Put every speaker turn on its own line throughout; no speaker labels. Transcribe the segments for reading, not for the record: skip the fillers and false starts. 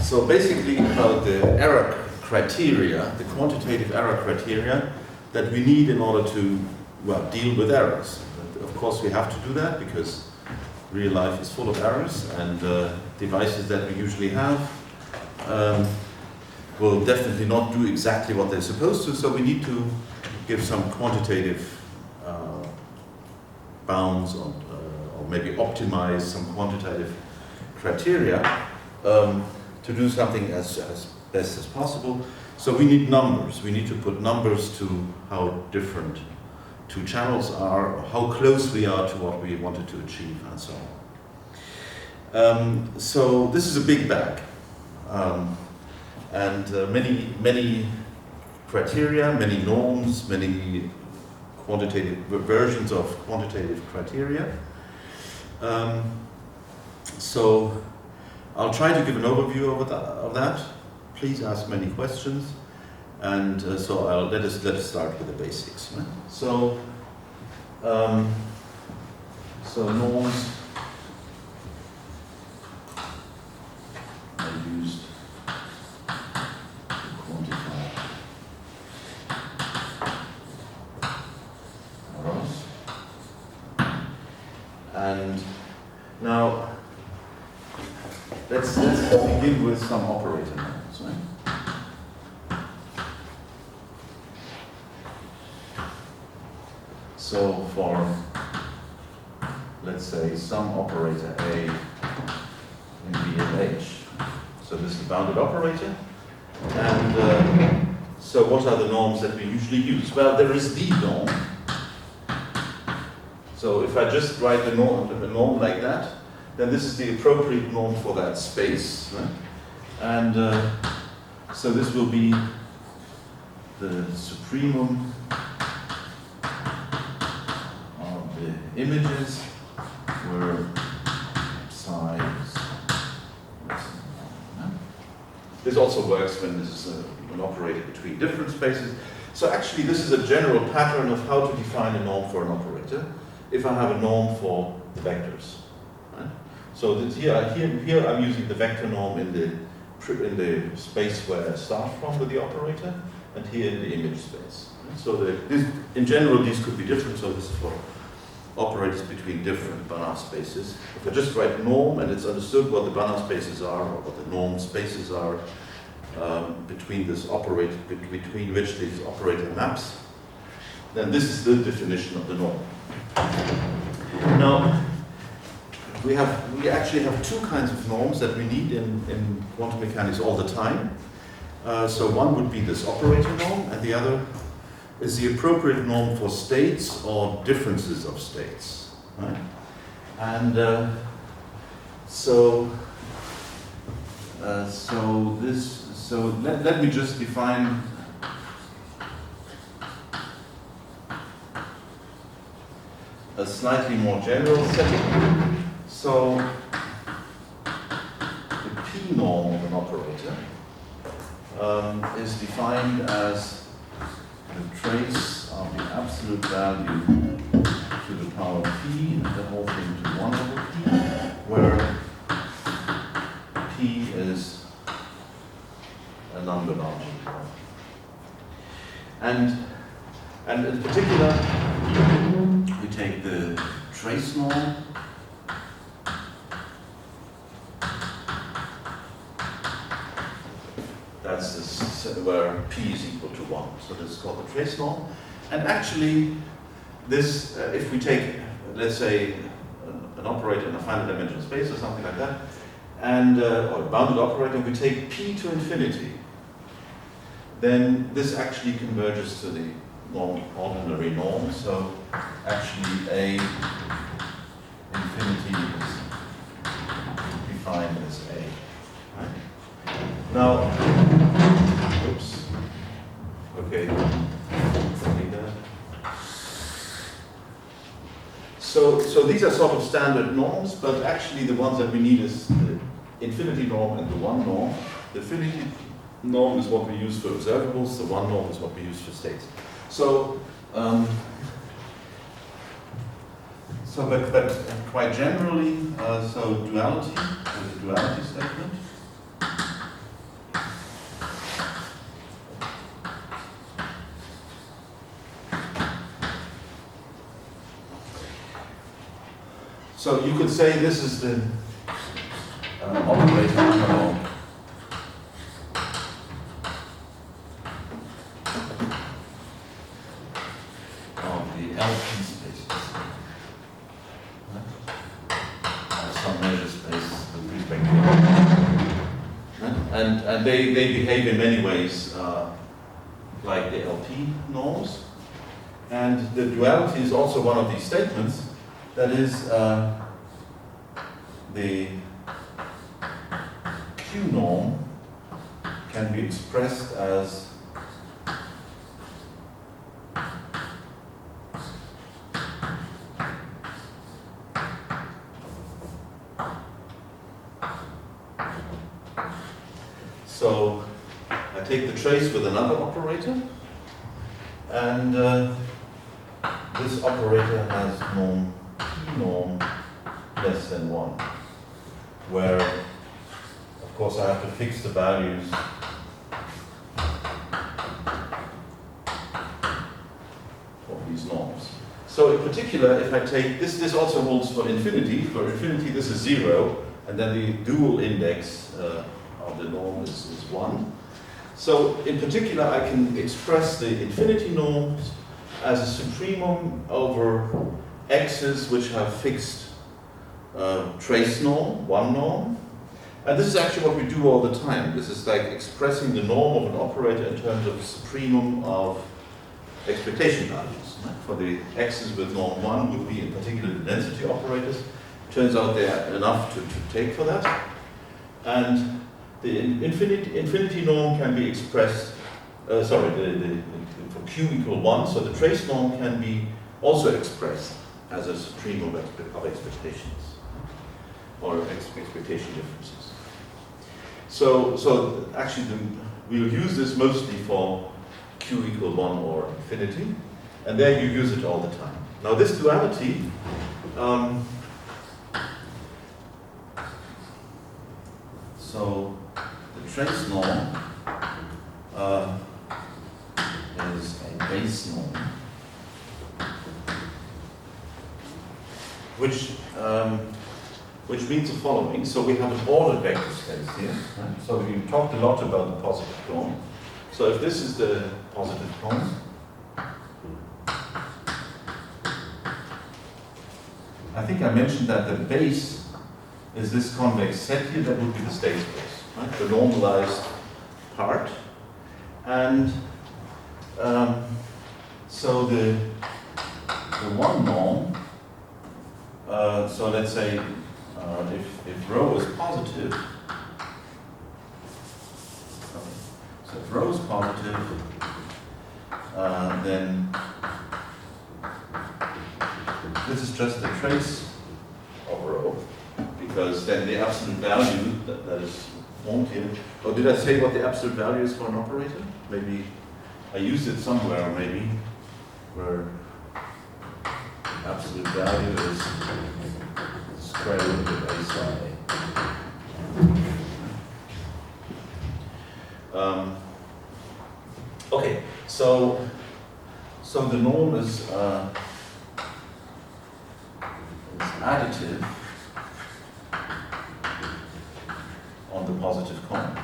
So basically about the error criteria, the quantitative error criteria that we need in order to, well, deal with errors. Of course we have to do that because real life is full of errors, and devices that we usually have will definitely not do exactly what they're supposed to, so we need to give some quantitative bounds or maybe optimize some quantitative criteria to do something as best as possible. So we need numbers. We need to put numbers to how different two channels are, or how close we are to what we wanted to achieve, and so on. So this is a big bag. And many criteria, many norms, many quantitative versions of quantitative criteria. So I'll try to give an overview of that. Please ask many questions, and so let us start with the basics. Right? So norms are used to quantify errors, and now let's begin with some operator norms. Right? So for, let's say, some operator A in B and H. So this is the bounded operator. And so what are the norms that we usually use? Well, there is the norm. So if I just write the norm like that, then this is the appropriate norm for that space. Right? And so this will be the supremum of the images where size. This also works when this is an operator between different spaces. So actually this is a general pattern of how to define a norm for an operator if I have a norm for the vectors. Right? So here I'm using the vector norm in the space where I start from with the operator, and here in the image space. Right? So in general these could be different, so this is for operators between different Banach spaces. If I just write norm and it's understood what the Banach spaces are, or what the norm spaces are, between which this operator maps, then this is the definition of the norm. Now, we actually have two kinds of norms that we need in quantum mechanics all the time. So one would be this operator norm, and the other is the appropriate norm for states or differences of states. Right? And let me just define a slightly more general setting. So the P norm of an operator is defined as the trace of the absolute value to the power P and the whole thing to 1 over P, where P is a non-Banach. And in particular, we take the trace norm. That's this, where P is equal to 1. So this is called the trace norm. And actually, this, if we take, let's say, an operator in a finite dimensional space or something like that, and or a bounded operator, we take P to infinity, then this actually converges to the ordinary norm. So actually, A infinity is defined as A. Right? Now, oops, okay, so these are sort of standard norms, but actually the ones that we need is the infinity norm and the 1 norm. The infinity norm is what we use for observables, the 1 norm is what we use for states. So So, but quite generally, so duality, with the duality statement. So you could say this is the operator analog of the LP spaces. Of some measure space with respect to and they behave in many ways like the LP norms. And the duality is also one of these statements. That is, the Q norm can be expressed as so I take the trace with another operator, and this operator has norm less than 1, where of course I have to fix the values of these norms. So in particular, if I take this also holds for infinity. For infinity this is 0, and then the dual index of the norm is 1. So in particular I can express the infinity norms as a supremum over x's which have fixed trace norm, 1 norm. And this is actually what we do all the time. This is like expressing the norm of an operator in terms of supremum of expectation values. For the x's with norm 1 would be in particular the density operators. Turns out they are enough to take for that. And the infinity norm can be expressed, for q equal 1, so the trace norm can be also expressed as a supremum of expectations or expectation differences. So actually we'll use this mostly for q equal 1 or infinity, and there you use it all the time. Now this duality so the trace norm is a base norm, which means the following. So we have an ordered vector space here. Right? So we talked a lot about the positive clone. So if this is the positive clone, I think I mentioned that the base is this convex set here. That would be the state space, right? The normalized part. And so the 1 norm, so let's say if rho is positive, so if rho is positive, then this is just the trace of rho, because then the absolute value that is formed here. Oh, did I say what the absolute value is for an operator? Maybe I used it somewhere, maybe, where absolute value is square root of a sine a. Okay, so the norm is additive on the positive column.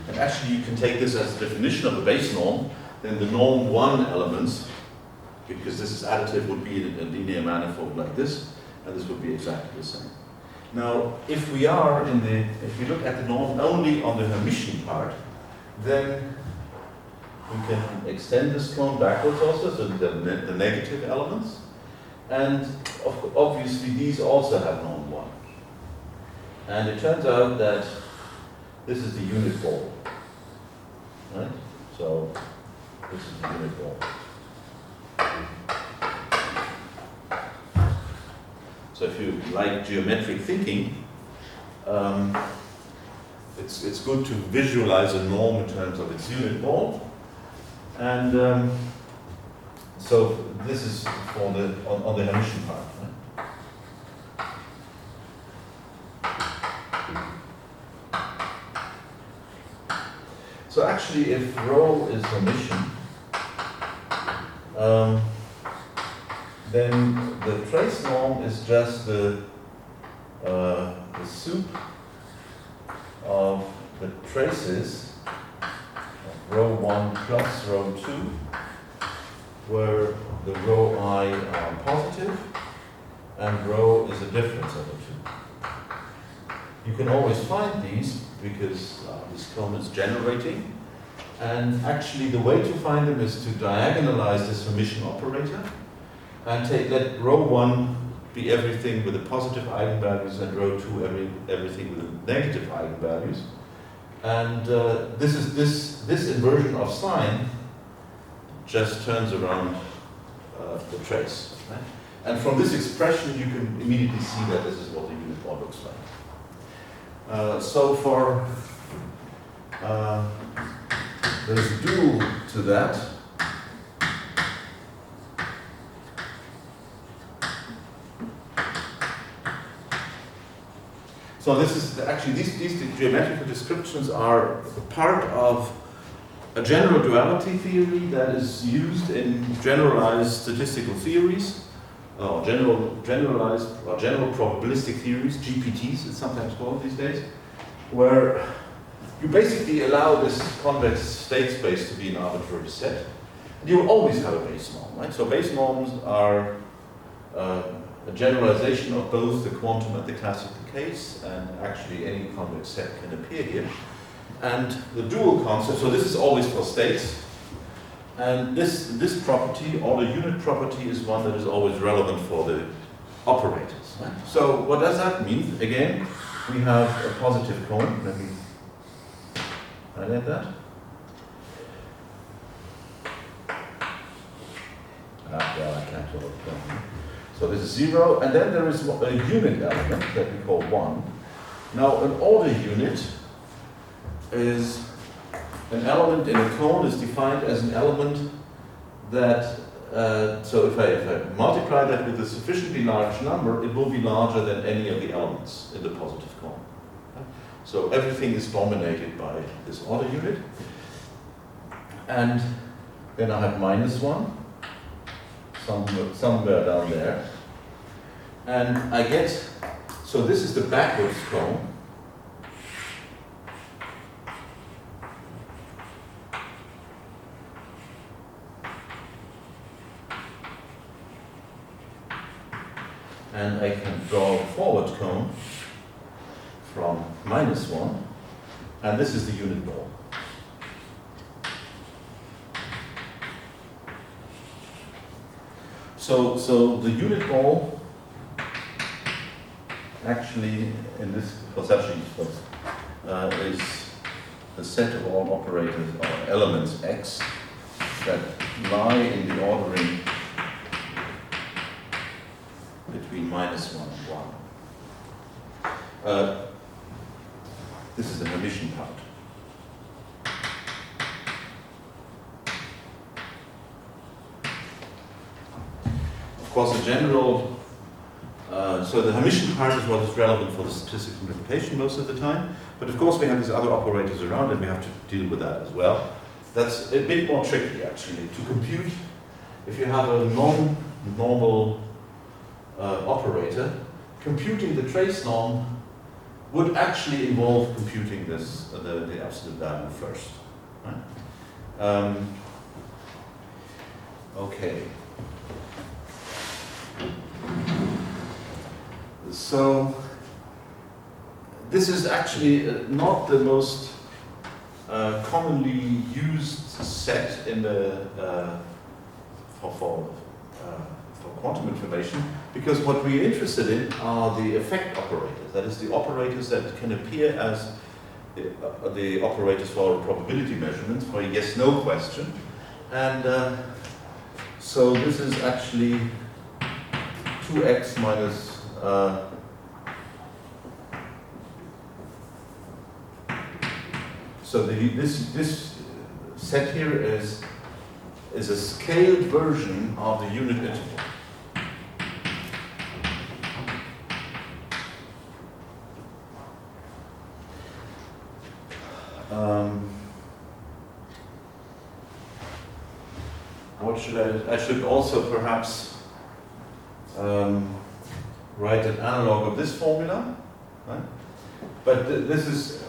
And actually you can take this as the definition of the base norm. Then the norm 1 elements, because this is additive, would be in a linear manifold like this, and this would be exactly the same. Now, if we look at the norm only on the Hermitian part, then we can extend this clone backwards also, so the negative elements, and obviously these also have norm 1. And it turns out that this is the unit ball, right? So this is the unit ball. So if you like geometric thinking, it's good to visualize a norm in terms of its unit ball. And So this is for the on the Hermitian part. Right? So actually, if rho is Hermitian, then the trace norm is just the soup of the traces of rho 1 plus rho 2, where the rho I are positive and rho is a difference of the two. You can always find these because this cone is generating, and actually the way to find them is to diagonalize this Hermitian operator and let rho 1 be everything with the positive eigenvalues and rho 2 everything with the negative eigenvalues. And this inversion of sign just turns around the trace. Right? And from this expression you can immediately see that this is what the unit ball looks like. So for there's a dual to that. So this is actually these geometrical descriptions are part of a general duality theory that is used in generalized statistical theories, general probabilistic theories, GPTs it's sometimes called these days, where you basically allow this convex state space to be an arbitrary set. And you will always have a base norm, right? So base norms are a generalization of both the quantum and the classical case, and actually any convex set can appear here. And the dual concept, so this is always for states, and this property, or the unit property, is one that is always relevant for the operators. Right? So what does that mean? Again, we have a positive cone. Let me highlight that. Well, I can't hold it down. So this is 0, and then there is a unit element that we call 1. Now, an order unit is an element in a cone is defined as an element that, so if I multiply that with a sufficiently large number, it will be larger than any of the elements in the positive cone. So everything is dominated by this order unit. And then I have -1, somewhere down there. And I get, so this is the backwards cone. And I can draw a forward cone from -1, and this is the unit ball. So the unit ball actually in this conception is a set of all operators or elements X that lie in the ordering between -1 and 1. This is the Hermitian part. Of course, a general, so the Hermitian part is what is relevant for the statistical interpretation most of the time, but of course we have these other operators around and we have to deal with that as well. That's a bit more tricky actually, to compute. If you have a non-normal operator, computing the trace norm would actually involve computing this, the absolute value first. Right? Okay. So this is actually not the most commonly used set in the for quantum information, because what we're interested in are the effect operators. That is, the operators that can appear as the operators for probability measurements for a yes/no question. And so this is actually 2x minus so this set here is is a scaled version of the unit interval. What should I should also perhaps write an analog of this formula, right? But this is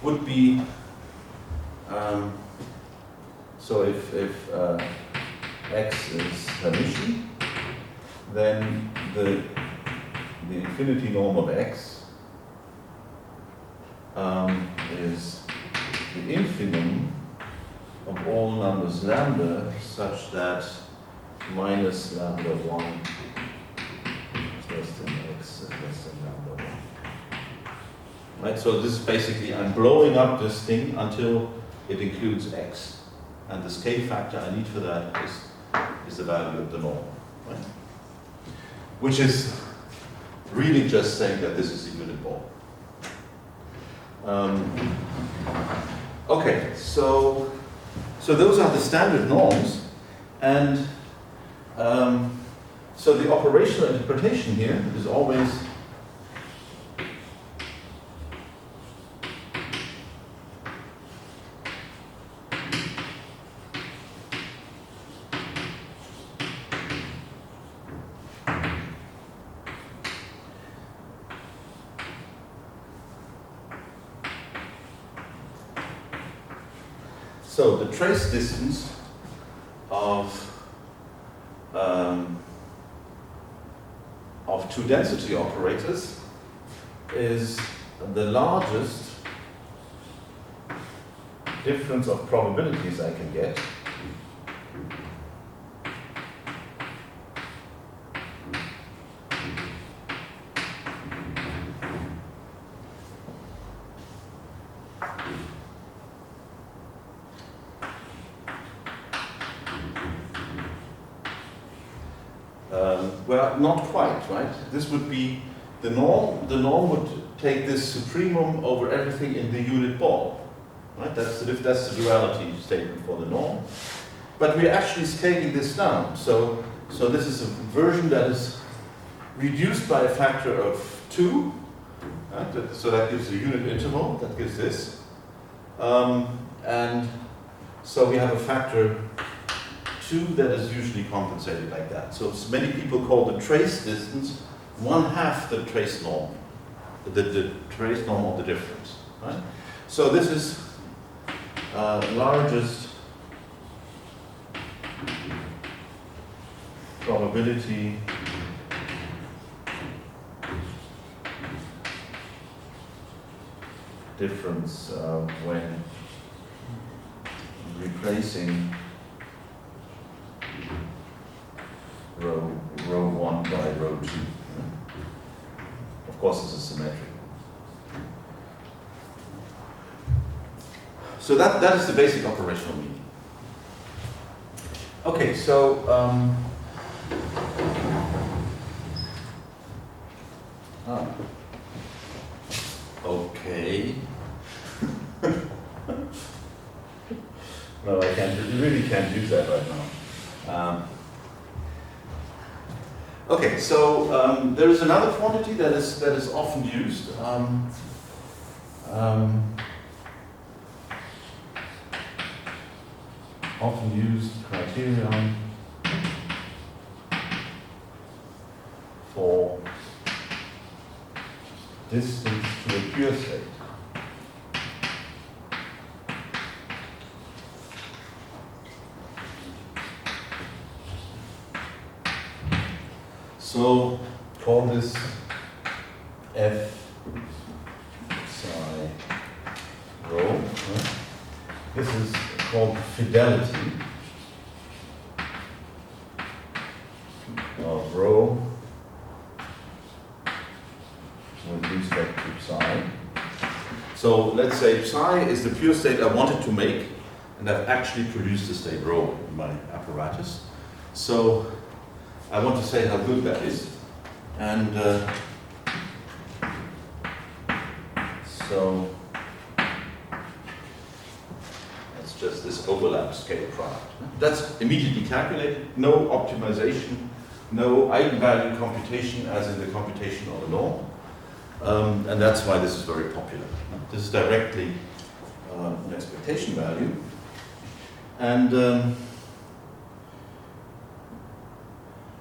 would be so if x is Hermitian, then the infinity norm of x is the infimum of all numbers lambda such that minus lambda 1 is less than x is less than lambda 1. Right, so this is basically, I'm blowing up this thing until it includes x. And the scale factor I need for that is the value of the norm. Right? Which is really just saying that this is a unit ball. Okay, so those are the standard norms, and so the operational interpretation here is always so the trace distance of two density operators is the largest difference of probabilities I can get well, not quite, right? This would be the norm. The norm would take this supremum over everything in the unit ball, right? That's the duality statement for the norm. But we're actually scaling this down. So this is a version that is reduced by a factor of 2. Right? So that gives a unit interval. That gives this. And so we have a factor 2 that is usually compensated like that. So many people call the trace distance 1/2 the trace norm, the trace norm of the difference. Right? So this is largest probability difference when replacing row 1 by row 2. Of course, this is symmetric. So that is the basic operational meaning. Okay, so okay. No, I can't. Really can't use that right now. Okay, so there is another quantity that is often used. Often used criterion for distance to a pure state. So call this F psi rho. Right? This is called fidelity of rho with respect to psi. So let's say psi is the pure state I wanted to make, and I've actually produced the state rho in my apparatus. So I want to say how good that is. And so let's just this overlap scalar product. That's immediately calculated, no optimization, no eigenvalue computation as in the computation of a norm. And that's why this is very popular. This is directly an expectation value. And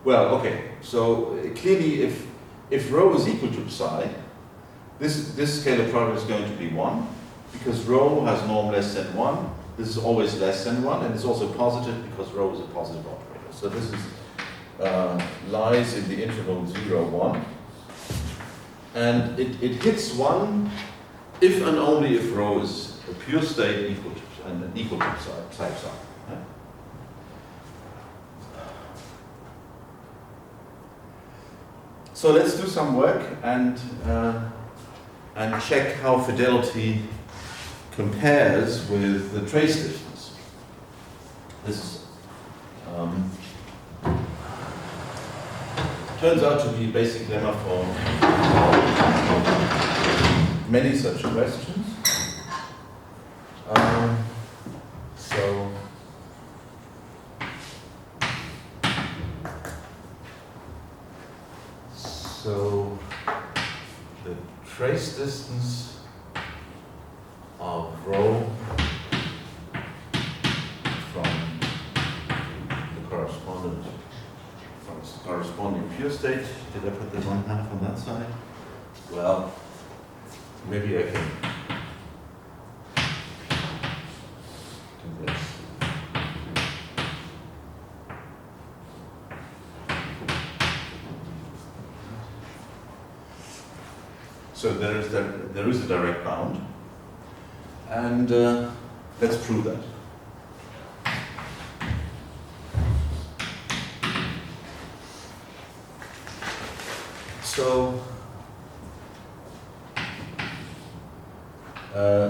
well, okay, so clearly if rho is equal to psi, this scalar product is going to be 1, because rho has norm less than 1. This is always less than 1, and it's also positive because rho is a positive operator. So this is lies in the interval 0, 1. And it hits 1 if and only if rho is a pure state equal to psi. Yeah? So let's do some work and check how fidelity compares with the trace distance. This is, turns out to be a basic lemma for many such questions. So the trace distance of rho from the corresponding pure state. Did I put the 1/2 on that side? Well, maybe I can do this. So there is a direct bound, and let's prove that.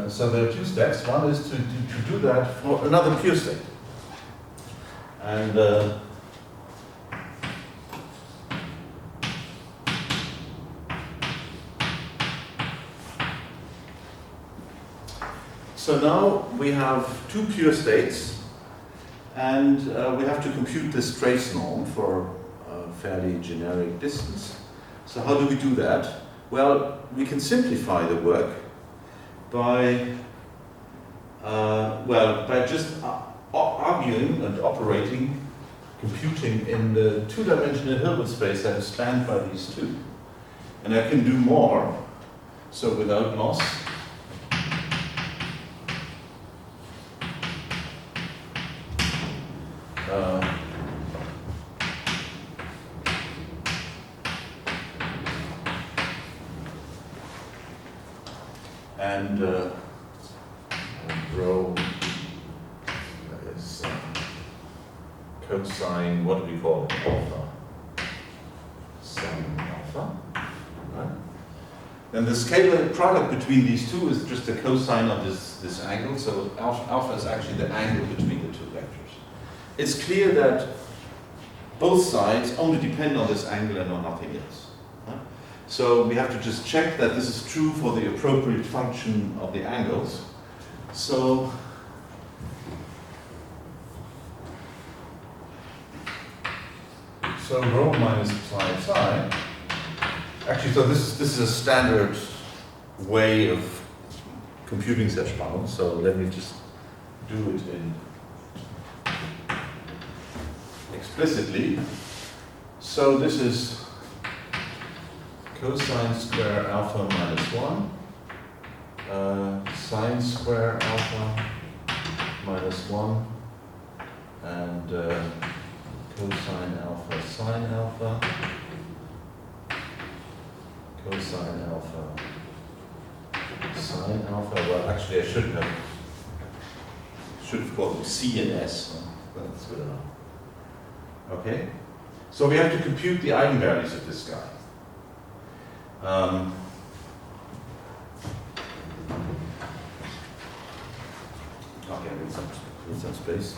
So there are two steps. One is to do that for another pure state, and so now we have two pure states, and we have to compute this trace norm for a fairly generic distance. So how do we do that? Well, we can simplify the work by just arguing and operating, computing in the two-dimensional Hilbert space that is spanned by these two. And I can do more, so without loss. And rho is cosine, what do we call it? Alpha. Sin alpha. Right? And the scalar product between these two is just the cosine of this angle, so alpha is actually the angle between the two vectors. It's clear that both sides only depend on this angle and on nothing else. So we have to just check that this is true for the appropriate function of the angles. So rho minus psi. Actually, so this is a standard way of computing such bounds. So let me just do it in explicitly. So this is cosine square alpha minus 1, sine square alpha minus 1, and cosine alpha sine alpha, cosine alpha sine alpha. Well, actually I should have called them C and S, but that's good enough. Okay, so we have to compute the eigenvalues of this guy. Okay, I need some space.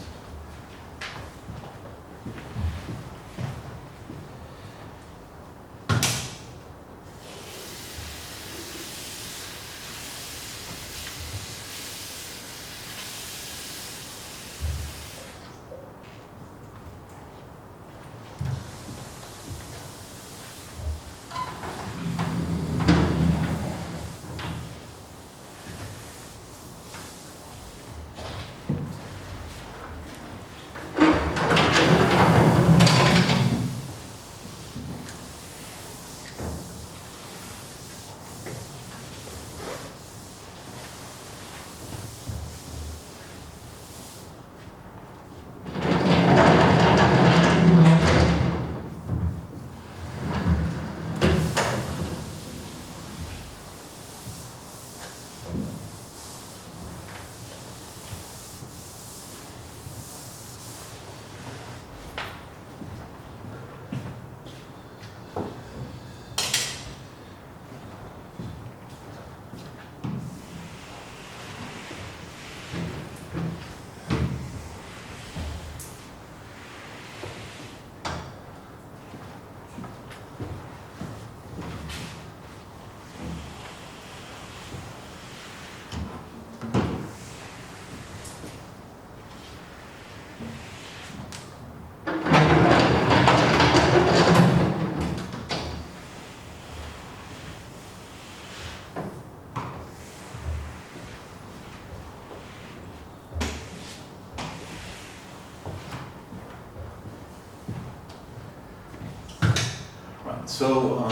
So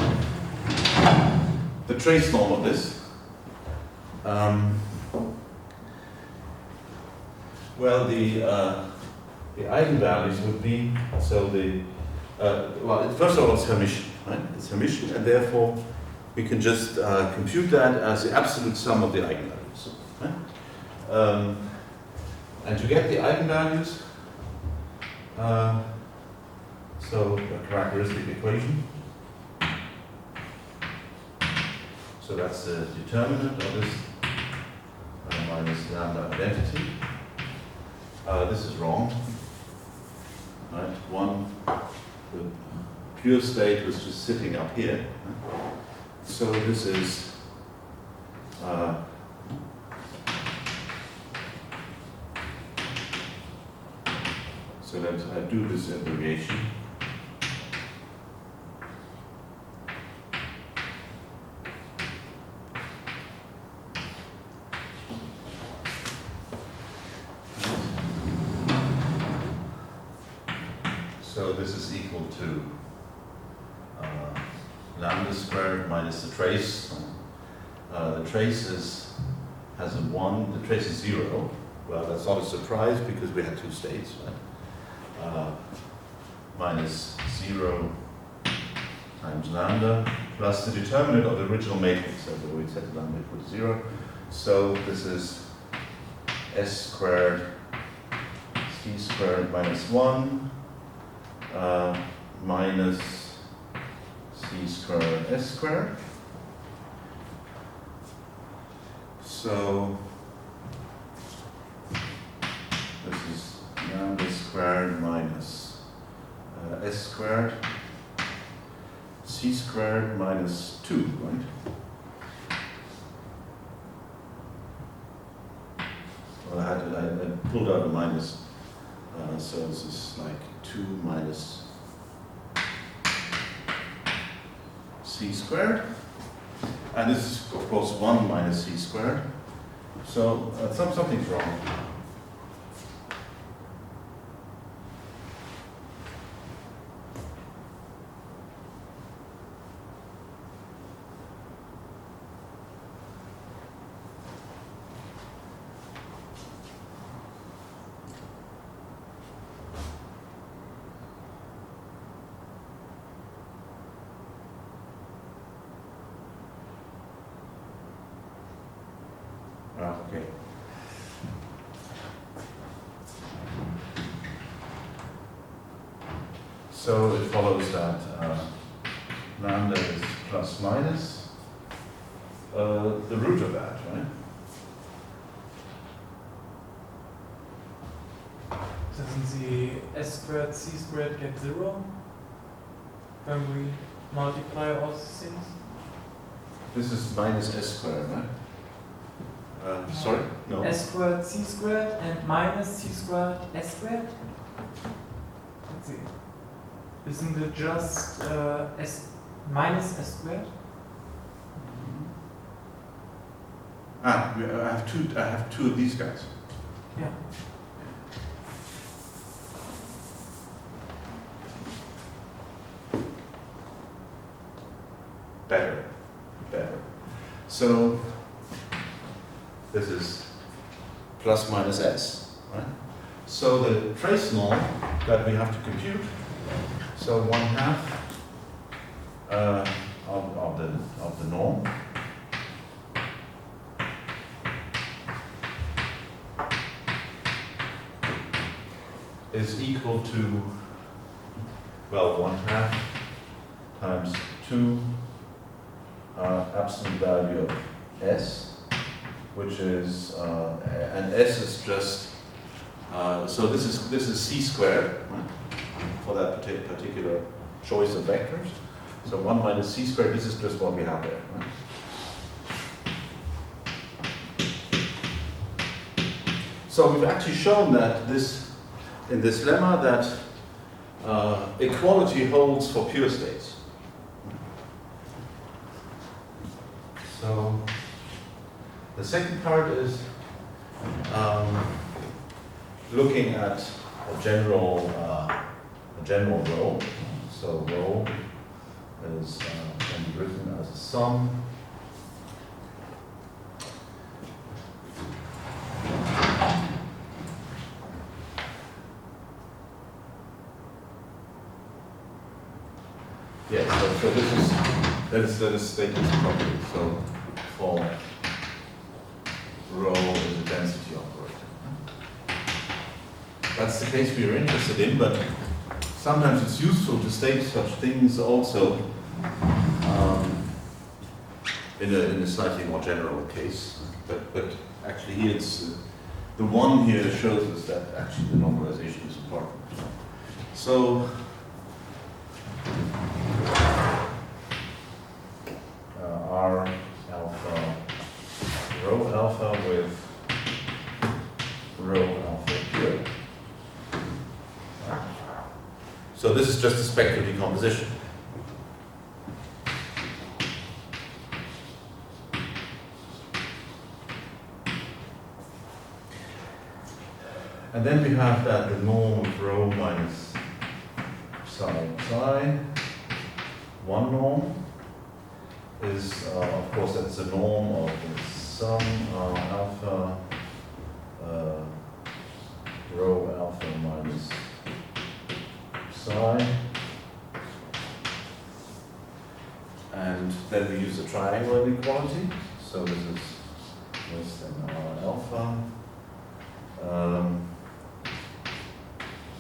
the trace norm of this. Well, the eigenvalues would be, so well, first of all, it's Hermitian, right? It's Hermitian, and therefore we can just compute that as the absolute sum of the eigenvalues. Right? And to get the eigenvalues, so a characteristic equation. So that's the determinant of this minus lambda identity. This is wrong. Right? The pure state was just sitting up here. So this is so let's do this abbreviation. So this is equal to lambda squared minus the trace. The trace has a 1, the trace is 0. Well, that's not a surprise because we had two states, right? Minus 0 times lambda plus the determinant of the original matrix. So we set lambda equal to 0. So this is s squared c squared minus 1 minus c squared s squared. So this is lambda squared minus s squared, c squared minus 2, right? Well, I pulled out a minus, so this is like 2 minus c squared, and this is of course 1 minus c squared. So something's wrong. Okay. So it follows that lambda is plus minus the root of that, right?
Doesn't the s squared, c squared get 0 when we multiply all these things?
This is minus s squared, right? Sorry? No.
S squared, c squared, and minus c squared, s squared? Let's see. Isn't it just s minus s squared?
I have two of these guys.
Yeah.
Better. So this is plus minus s, right? So the trace norm that we have to compute, so 1/2 of the norm is equal to, well, 1/2 times 2 absolute value of s, which is and s is just so this is c squared, right, for that particular choice of vectors. So 1 minus c squared. This is just what we have there, right? So we've actually shown that in this lemma that equality holds for pure states. So the second part is looking at a general rho. So rho can be written as a sum so let us state this properly. So for rho is a density operator. That's the case we are interested in, but sometimes it's useful to state such things also in a slightly more general case. But actually here it's the one here shows us that actually the normalization is important. So R alpha, rho alpha with rho alpha pure. So this is just a spectral decomposition. And then we have that the norm of rho minus psi. One norm is, of course, that's the norm of the sum alpha rho alpha minus psi. And then we use the triangle inequality. So this is less than R alpha.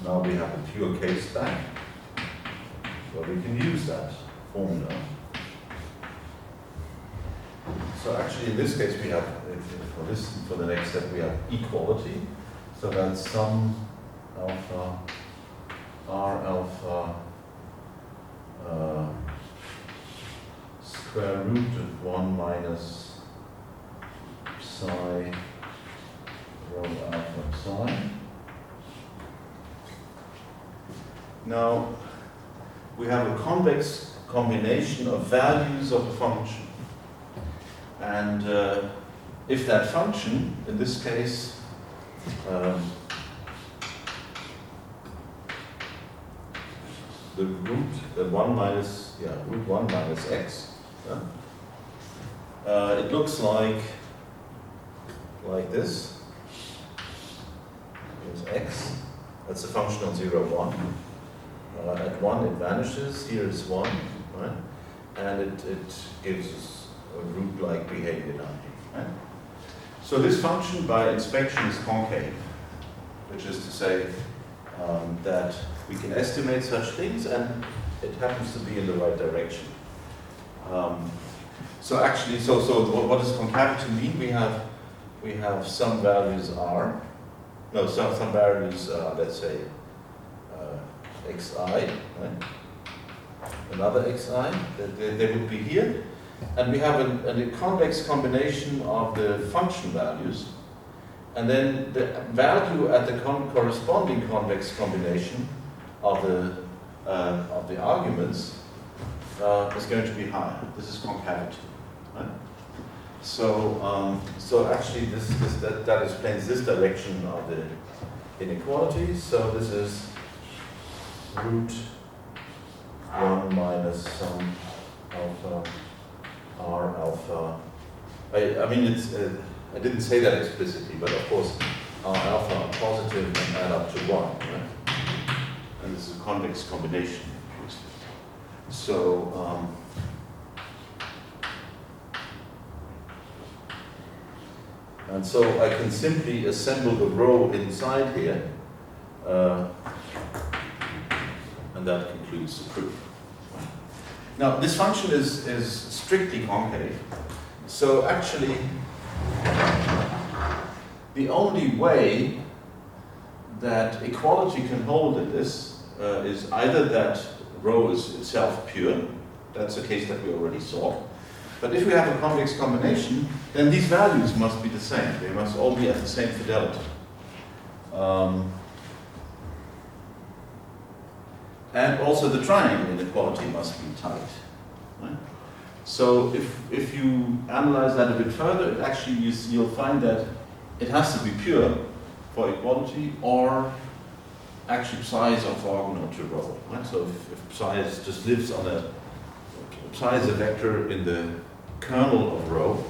Now we have a pure case back. So we can use that formula. So actually in this case we have, for the next step we have equality. So that's sum alpha R alpha square root of 1 minus psi rho alpha psi. Now we have a convex combination of values of a function. And if that function, in this case, the root, root 1 minus x, it looks like this. Here's x, that's a function on 0, 1. At 1 it vanishes, here is 1, right? And it gives us a root-like behavior down here, right? So this function by inspection is concave, which is to say that we can estimate such things and it happens to be in the right direction. So actually, so what does concavity mean? We have some values r, no, some values, let's say, xi, right? Another xi, they would be here. And we have a convex combination of the function values. And then the value at the corresponding convex combination of the arguments is going to be higher. This is concavity. Right? So actually that explains this direction of the inequality. So this is root 1 minus some alpha R alpha. I mean it's I didn't say that explicitly, but of course R alpha are positive and add up to 1, right? And this is a convex combination. So and so I can simply assemble the row inside here, and that concludes the proof. Now this function is strictly concave, so actually the only way that equality can hold in this is either that rho is itself pure, that's a case that we already saw, but if we have a convex combination, then these values must be the same, they must all be at the same fidelity. And also the triangle inequality must be tight. Right? So if you analyze that a bit further, it actually you'll find that it has to be pure for equality, or actually psi is orthogonal to rho. Right? So if psi just lives on psi is a vector in the kernel of rho,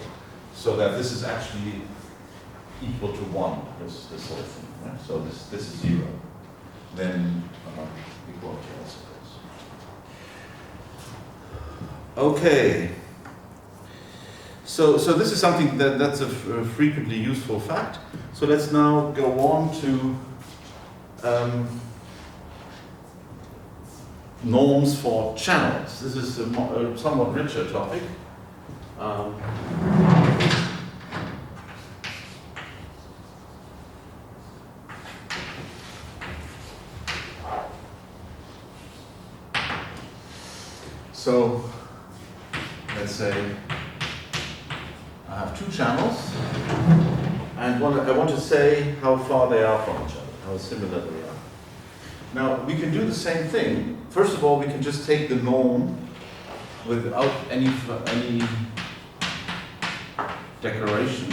so that this is actually equal to 1, this whole thing, right? So this is 0. Then equality also goes. Okay. So this is something that's a frequently useful fact. So let's now go on to norms for channels. This is a somewhat richer topic. So let's say I have two channels, and I want to say how far they are from each other, how similar they are. Now, we can do the same thing. First of all, we can just take the norm without any declaration.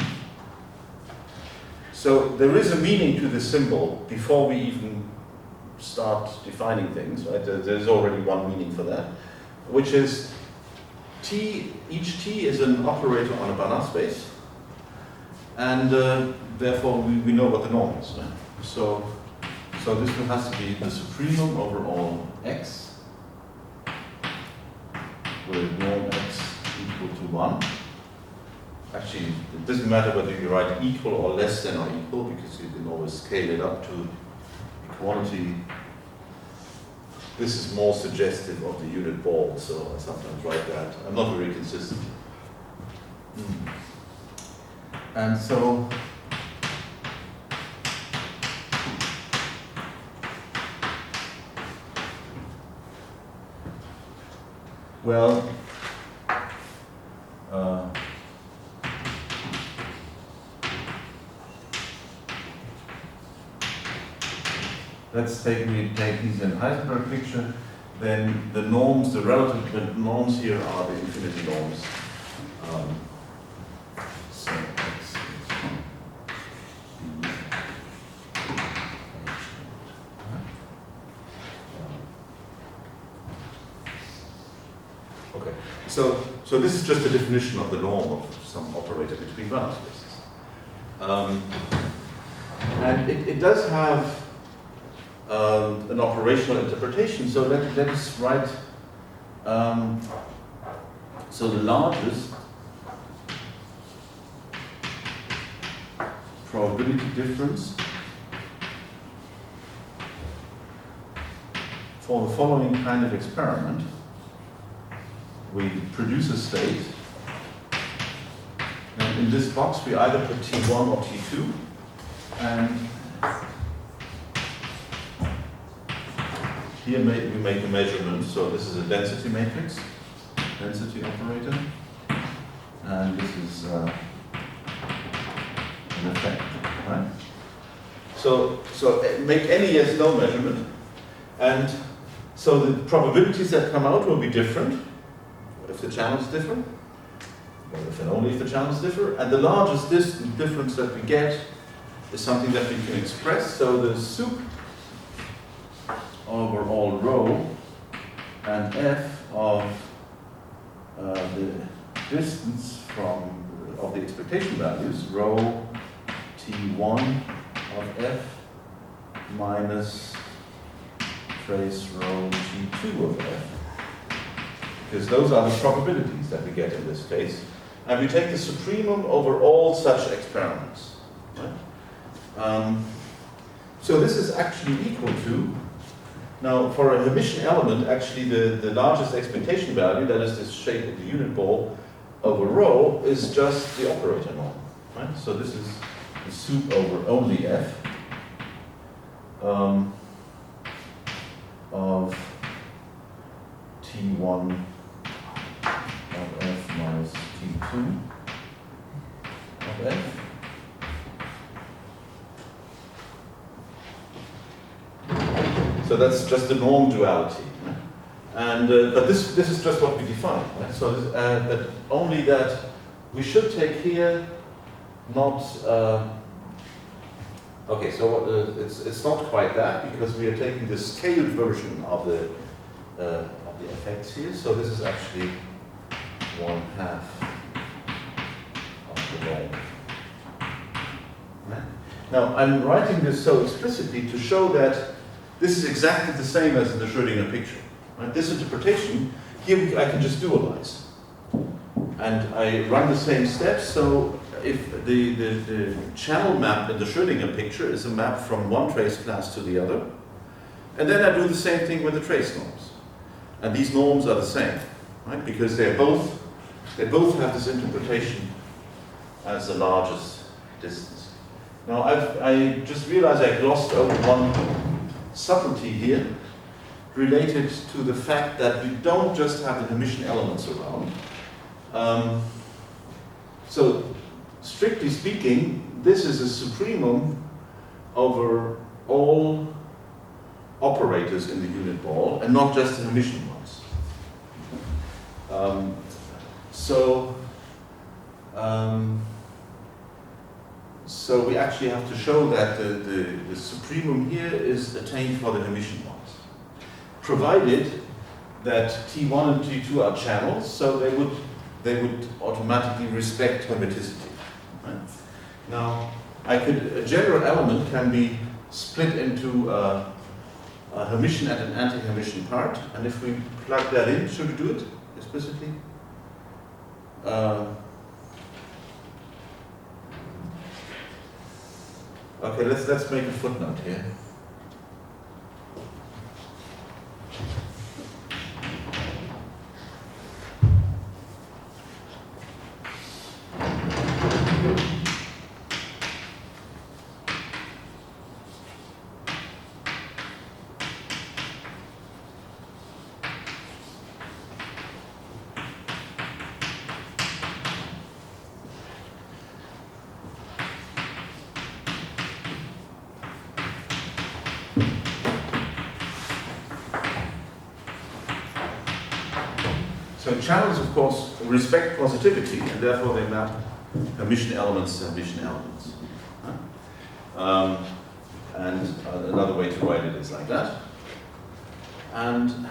So there is a meaning to the symbol before we even start defining things, right? There's already one meaning for that, which is each t is an operator on a Banach space, and therefore we know what the norm is. Right? So this one has to be the supremum over all x, with norm x equal to 1. Actually, it doesn't matter whether you write equal or less than or equal, because you can always scale it up to equality. This is more suggestive of the unit ball, so I sometimes write that. I'm not very consistent. And so, well, let's take these in Heisenberg picture. Then the norms, the relative norms here are the infinity norms. So x is okay. So this is just a definition of the norm of some operator between Banach spaces. And it does have an operational interpretation. So let us write, so the largest probability difference for the following kind of experiment. We produce a state, and in this box we either put T1 or T2, and here we make a measurement. So this is a density matrix, density operator, and this is an effect, right? So make any yes/no measurement, and so the probabilities that come out will be different if the channel is different, or if and only if the channels differ. And the largest difference that we get is something that we can express. So the sup over all rho and f of the distance of the expectation values, rho t1 of f minus trace rho t2 of f, because those are the probabilities that we get in this case, and we take the supremum over all such experiments. Right? So this is actually equal to, now for a Hermitian element, actually the largest expectation value, that is this shape of the unit ball over rho, is just the operator norm. Right? So this is the sup over only f of t1 of f minus t2 of f. So that's just the norm duality, and but this is just what we define. Right? So that only that we should take here not. Okay, so it's not quite that, because we are taking the scaled version of the effects here. So this is actually 1/2 of the norm. Right? Now, I'm writing this so explicitly to show that this is exactly the same as in the Schrödinger picture. Right? This interpretation, here I can just dualize. And I run the same steps, so if the channel map in the Schrödinger picture is a map from one trace class to the other, and then I do the same thing with the trace norms. And these norms are the same, right? Because they both have this interpretation as the largest distance. Now I just realized I glossed over one subtlety here related to the fact that we don't just have the Hermitian elements around. So strictly speaking, this is a supremum over all operators in the unit ball, and not just the Hermitian ones. So we actually have to show that the supremum here is attained for the Hermitian ones, provided that T1 and T2 are channels, so they would automatically respect hermiticity. Right? Now, a general element can be split into a Hermitian and an anti-Hermitian part, and if we plug that in, should we do it explicitly? Okay, let's make a footnote here. So channels, of course, respect positivity, and therefore they map Hermitian elements to Hermitian elements. And another way to write it is like that. And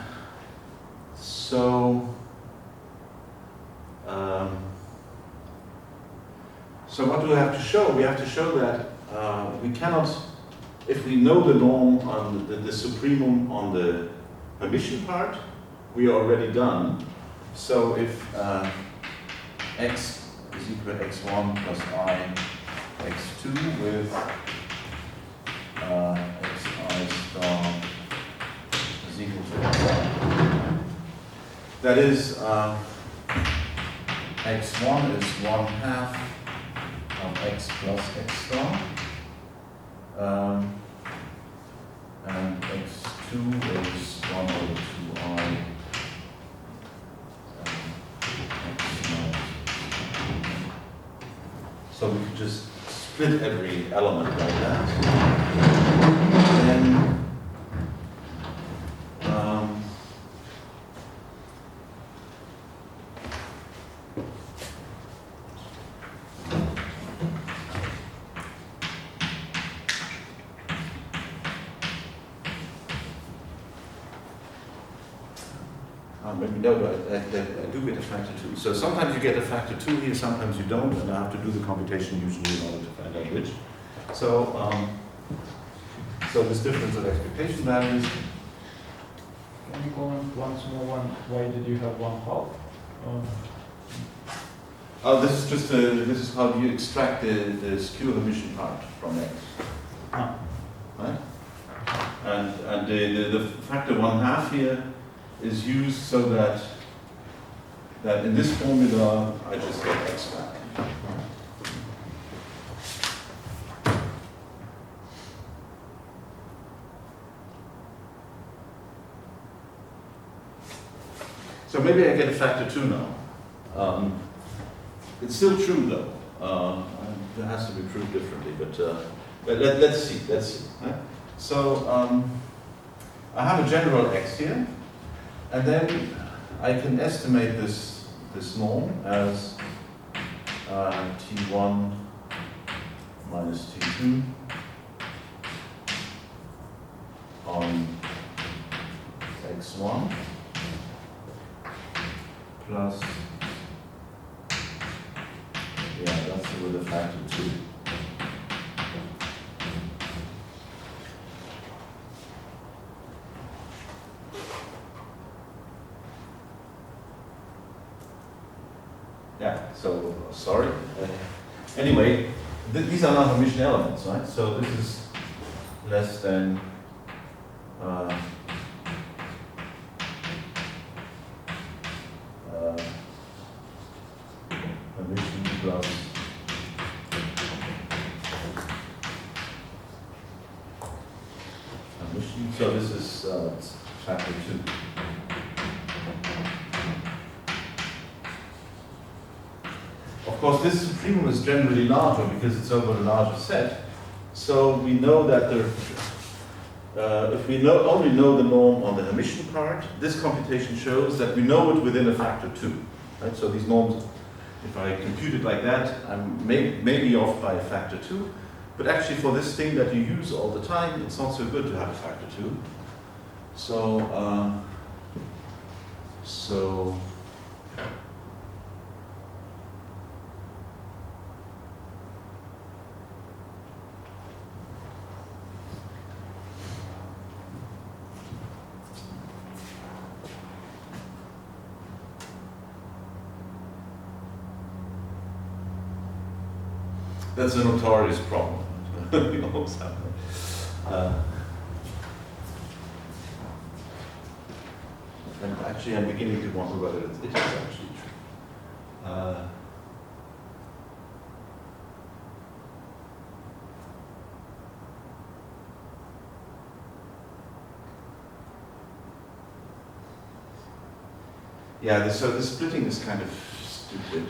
so, so what do we have to show? We have to show that we cannot, if we know the norm on the supremum on the Hermitian part, we are already done. So if x is equal to x1 plus I x2 with xi star is equal to xi. That is x1 is 1/2 of x plus x star, and x2 is 1/2I. So we could just split every element like that. And maybe no, I do get a factor 2. So sometimes you get a factor 2 here, sometimes you don't, and I have to do the computation usually in order to find out which. So, so this difference of expectation values.
Can you comment once more why did you have 1/2?
This is just this is how you extract the skew Hermitian part from X. Right? And the factor 1/2 here is used so that in this formula I just get x back. So maybe I get a factor 2 now. It's still true though. It has to be proved differently, but let's see. Right? So I have a general x here. And then I can estimate this norm as T1 minus T2 on x1 plus with a factor 2. Yeah, so sorry. Anyway, these are not Hermitian elements, right? So this is less than Hermitian plus Hermitian. So this is factor 2. Of course, this supremum is generally larger because it's over a larger set. So we know that if we only know the norm on the Hermitian part, this computation shows that we know it within a factor 2. Right? So these norms, if I compute it like that, I'm maybe off by a factor 2. But actually for this thing that you use all the time, it's not so good to have a factor 2. So, that's a notorious problem. We always have that. And actually, I'm beginning to wonder whether it is actually true. Yeah, so the splitting is kind of stupid.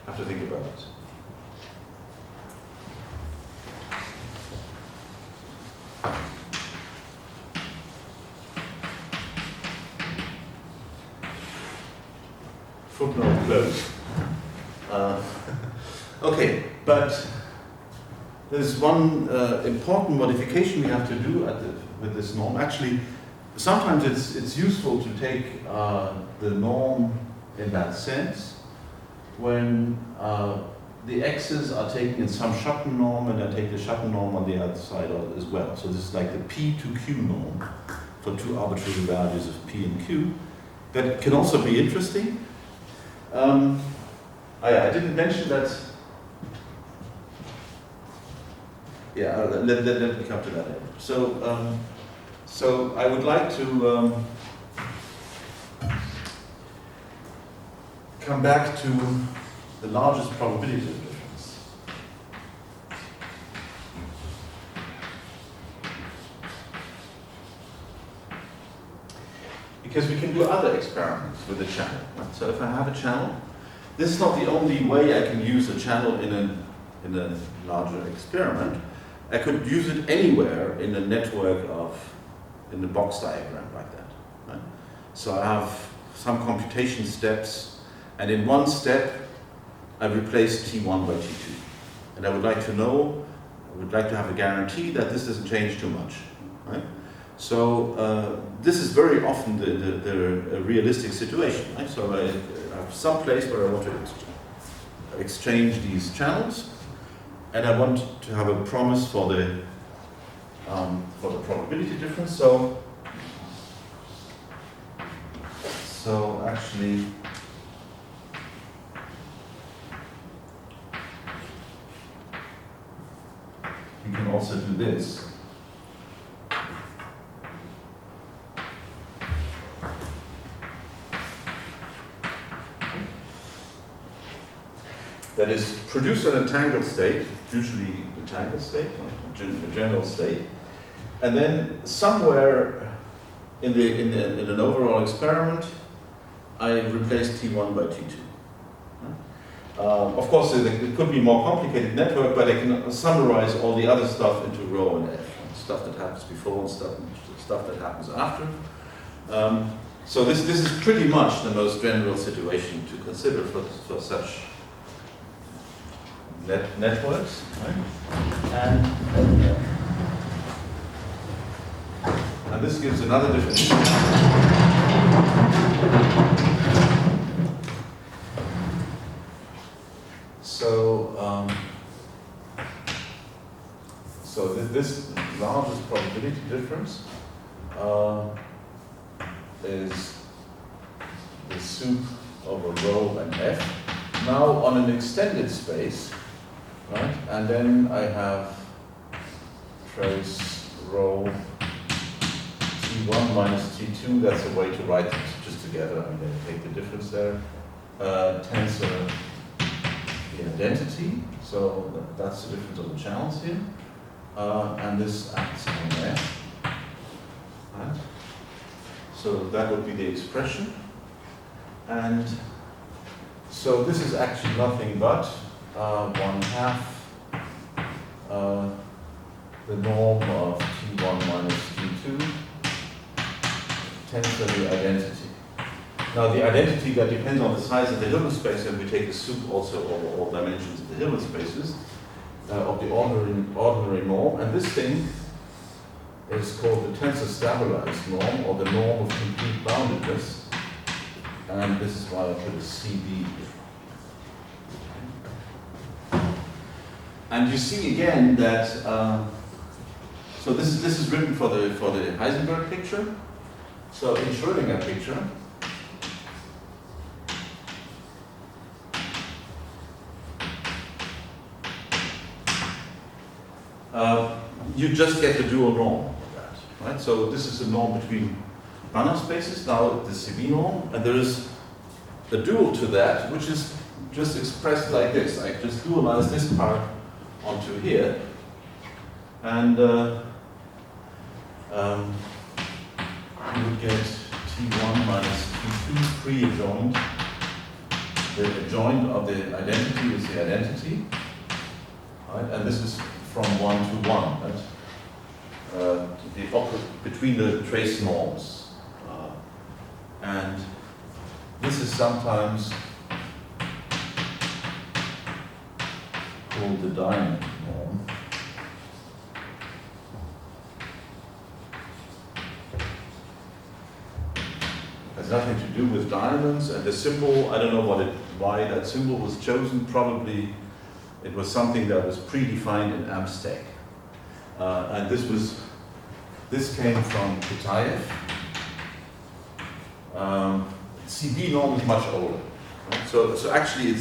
Have to think about it. Footnote closed. Okay, but there's one important modification we have to do with this norm. Actually, sometimes it's useful to take the norm in that sense when the x's are taken in some Schatten norm and I take the Schatten norm on the other side as well. So this is like the p to q norm for two arbitrary values of p and q. That can also be interesting. I didn't mention that. Yeah, let me come to that later. So I would like to come back to the largest probability of difference. Because we can do other experiments with a channel. Right? So if I have a channel, this is not the only way I can use a channel in a larger experiment. I could use it anywhere in a network in the box diagram like that. Right? So I have some computation steps, and in one step, I replace T1 by T2. And I would like to have a guarantee that this doesn't change too much. Right? So this is very often the realistic situation. Right? So I have some place where I want to exchange these channels, and I want to have a promise for the probability difference. So actually, you can also do this. That is, produce an entangled state, usually entangled state, a general state, and then somewhere in an overall experiment, I replace T1 by T2. Of course, it could be a more complicated network, but I can summarize all the other stuff into rho and f, stuff that happens before and stuff that happens after. So this is pretty much the most general situation to consider for such networks. Right? And And this gives another definition. So this largest probability difference is the soup over rho and f. Now on an extended space, right? And then I have trace rho T1 minus T2. That's a way to write it just together. I'm going to take the difference there. Tensor the identity. So that's the difference of the channels here. And this acts on F. Right? So that would be the expression. And so this is actually nothing but 1/2 the norm of T1 minus T2 tensor the identity. Now the identity, that depends on the size of the Hilbert space, and we take the soup also over all dimensions of the Hilbert spaces of the ordinary norm, and this thing is called the tensor stabilized norm, or the norm of complete boundedness, and this is why I put a CB here. And you see again that so this is written for the Heisenberg picture. So in Schrödinger picture, you just get the dual norm of that, right? So this is the norm between Banach spaces, now the CB norm, and there is a dual to that, which is just expressed like this. I just dualize this part onto here, and you would get T1 minus T2 pre-adjoint. The adjoint of the identity is the identity, right? And this is from 1 to 1, right? Between the trace norms. And this is sometimes called the diamond norm. Has nothing to do with diamonds, and the symbol, I don't know why that symbol was chosen. Probably it was something that was predefined in Amstec. And this came from Kitaev. CB norm is much older. Right? So actually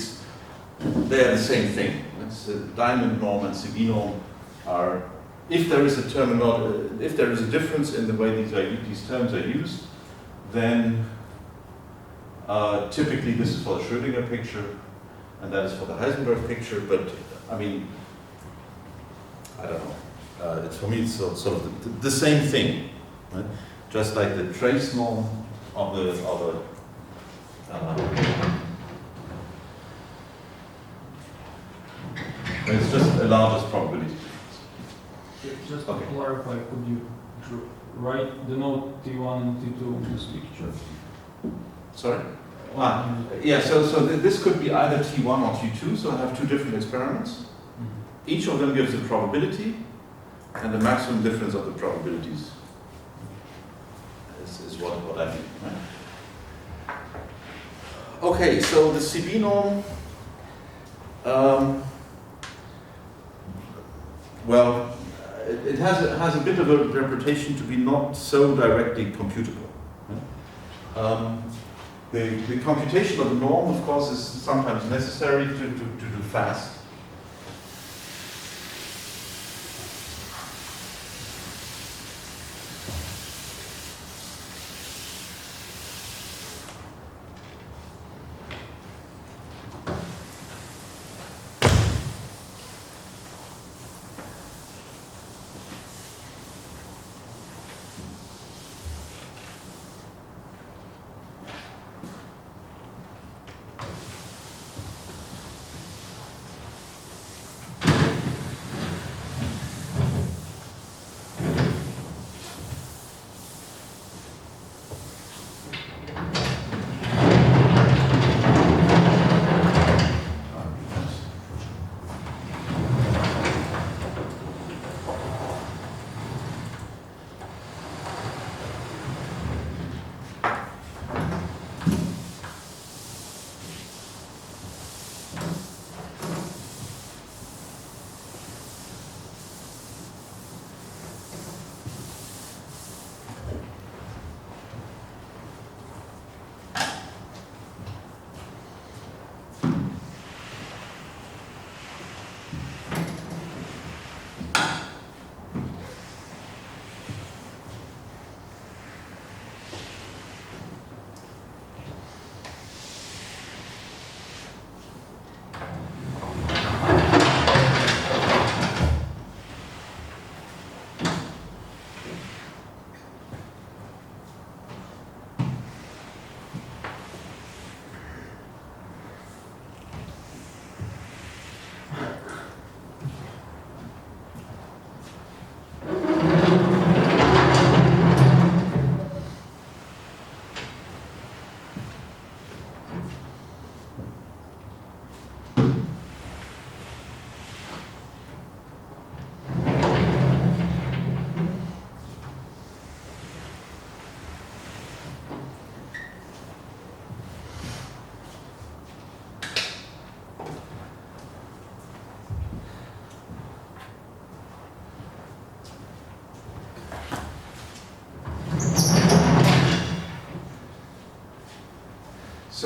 they're the same thing. It's the diamond norm and CB norm are, if there is a difference in the way these terms are used, then typically this is for the Schrödinger picture, and that is for the Heisenberg picture, but I mean, I don't know. It's, for me, it's sort of the same thing, right? Just like the trace norm of the it's just a largest probability difference.
Just to
Okay.
clarify, could you write the note T1 and T2 in this picture?
Sorry? Yeah, so this could be either T1 or T2, so I have two different experiments. Each of them gives a probability, and the maximum difference of the probabilities is what I mean. Right? Okay, so the CB norm, well, it has a bit of a reputation to be not so directly computable. Right? The computation of the norm, of course, is sometimes necessary to do fast.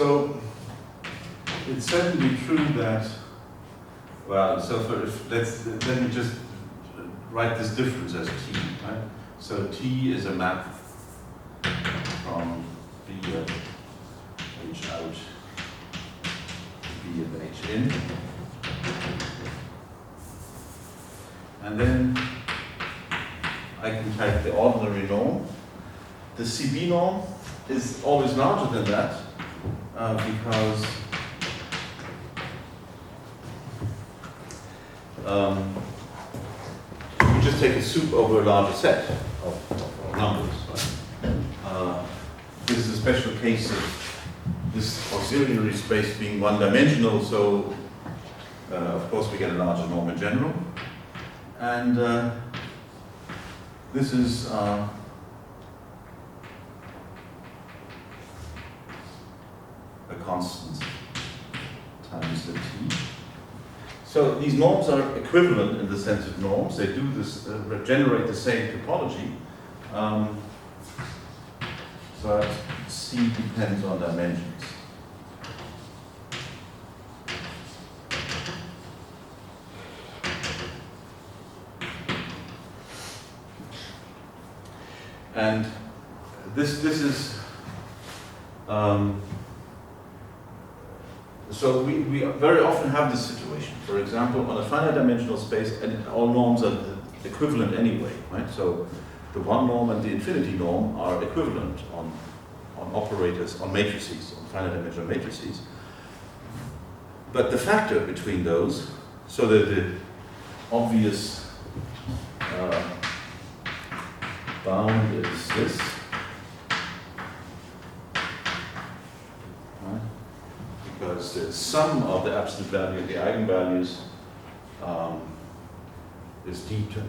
So it's certainly true that, well, so let me just write this difference as T, right? So T is a map from B of H out to B of H in. And then I can take the ordinary norm. The CB norm is always larger than that because you just take a soup over a larger set of numbers. Right? This is a special case of this auxiliary space being one-dimensional, so of course we get a larger norm in general. And this is a constant times the t. So these norms are equivalent in the sense of norms. They do this, generate the same topology. But C depends on dimensions. And this is so we very often have this situation. For example, on a finite dimensional space, and all norms are equivalent anyway, right? So the one norm and the infinity norm are equivalent on operators, on matrices, on finite dimensional matrices. But the factor between those, so that the obvious bound is this, right? Because the sum of the absolute value of the eigenvalues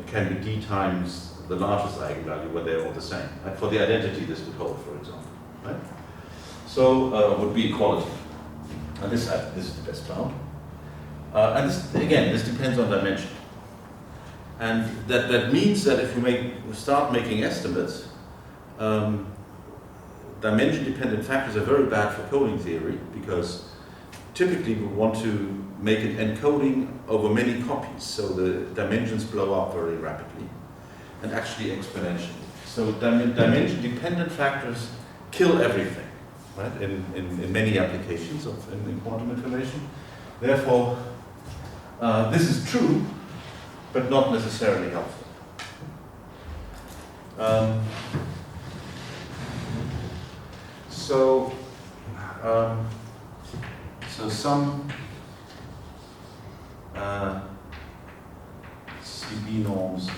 can be d times the largest eigenvalue when they're all the same. Right? For the identity, this would hold, for example. Right? So would be equality, and this is the best bound. And this, again, this depends on dimension. And that means that if you start making estimates, dimension-dependent factors are very bad for coding theory, because typically we want to make an encoding over many copies, so the dimensions blow up very rapidly, and actually exponentially. So dimension-dependent factors kill everything, right, in many applications in quantum information. Therefore, this is true, but not necessarily helpful. So some CB norms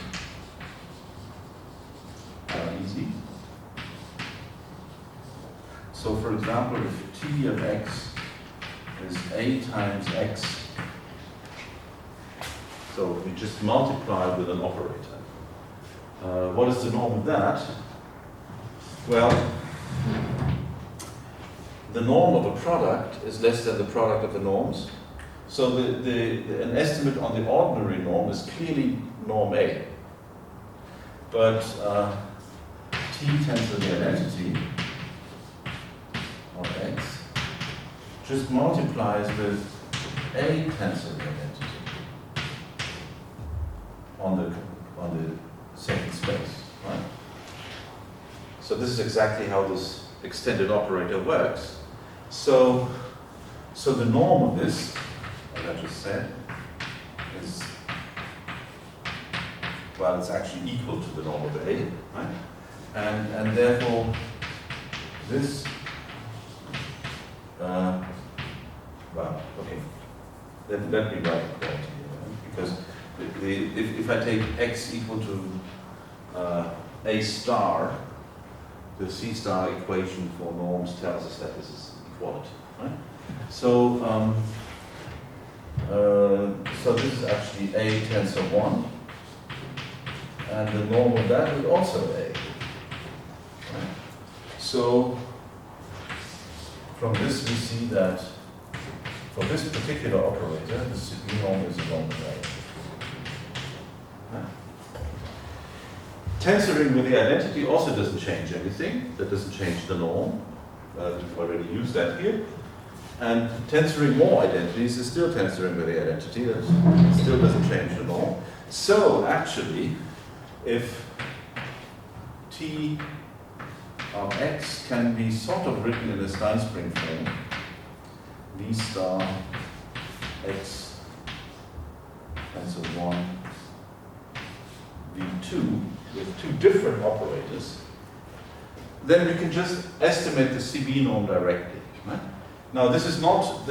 are easy. So for example, if t of x is a times x, so we just multiply with an operator. What is the norm of that? Well, the norm of a product is less than the product of the norms. So an estimate on the ordinary norm is clearly norm A. But t tends to the identity of x just multiplies with a tensor identity on the second space, right? So this is exactly how this extended operator works. So the norm of this, as I just said, is, well, it's actually equal to the norm of A, right? And therefore this, well, okay, let me write equality here, right? Because if I take x equal to a star, the C star equation for norms tells us that this is equality, right? So so this is actually a tensor 1, and the norm of that is also a. Right? So from this we see that for this particular operator, the CB norm is along the way. Tensoring with the identity also doesn't change anything. That doesn't change the norm. We've already used that here. And tensoring more identities is still tensoring with the identity. That still doesn't change at all. So actually, if T of x can be sort of written in a Steinspring form, V star x tensor 1 V2 with two different operators, then we can just estimate the CB norm directly. Right? Now this is now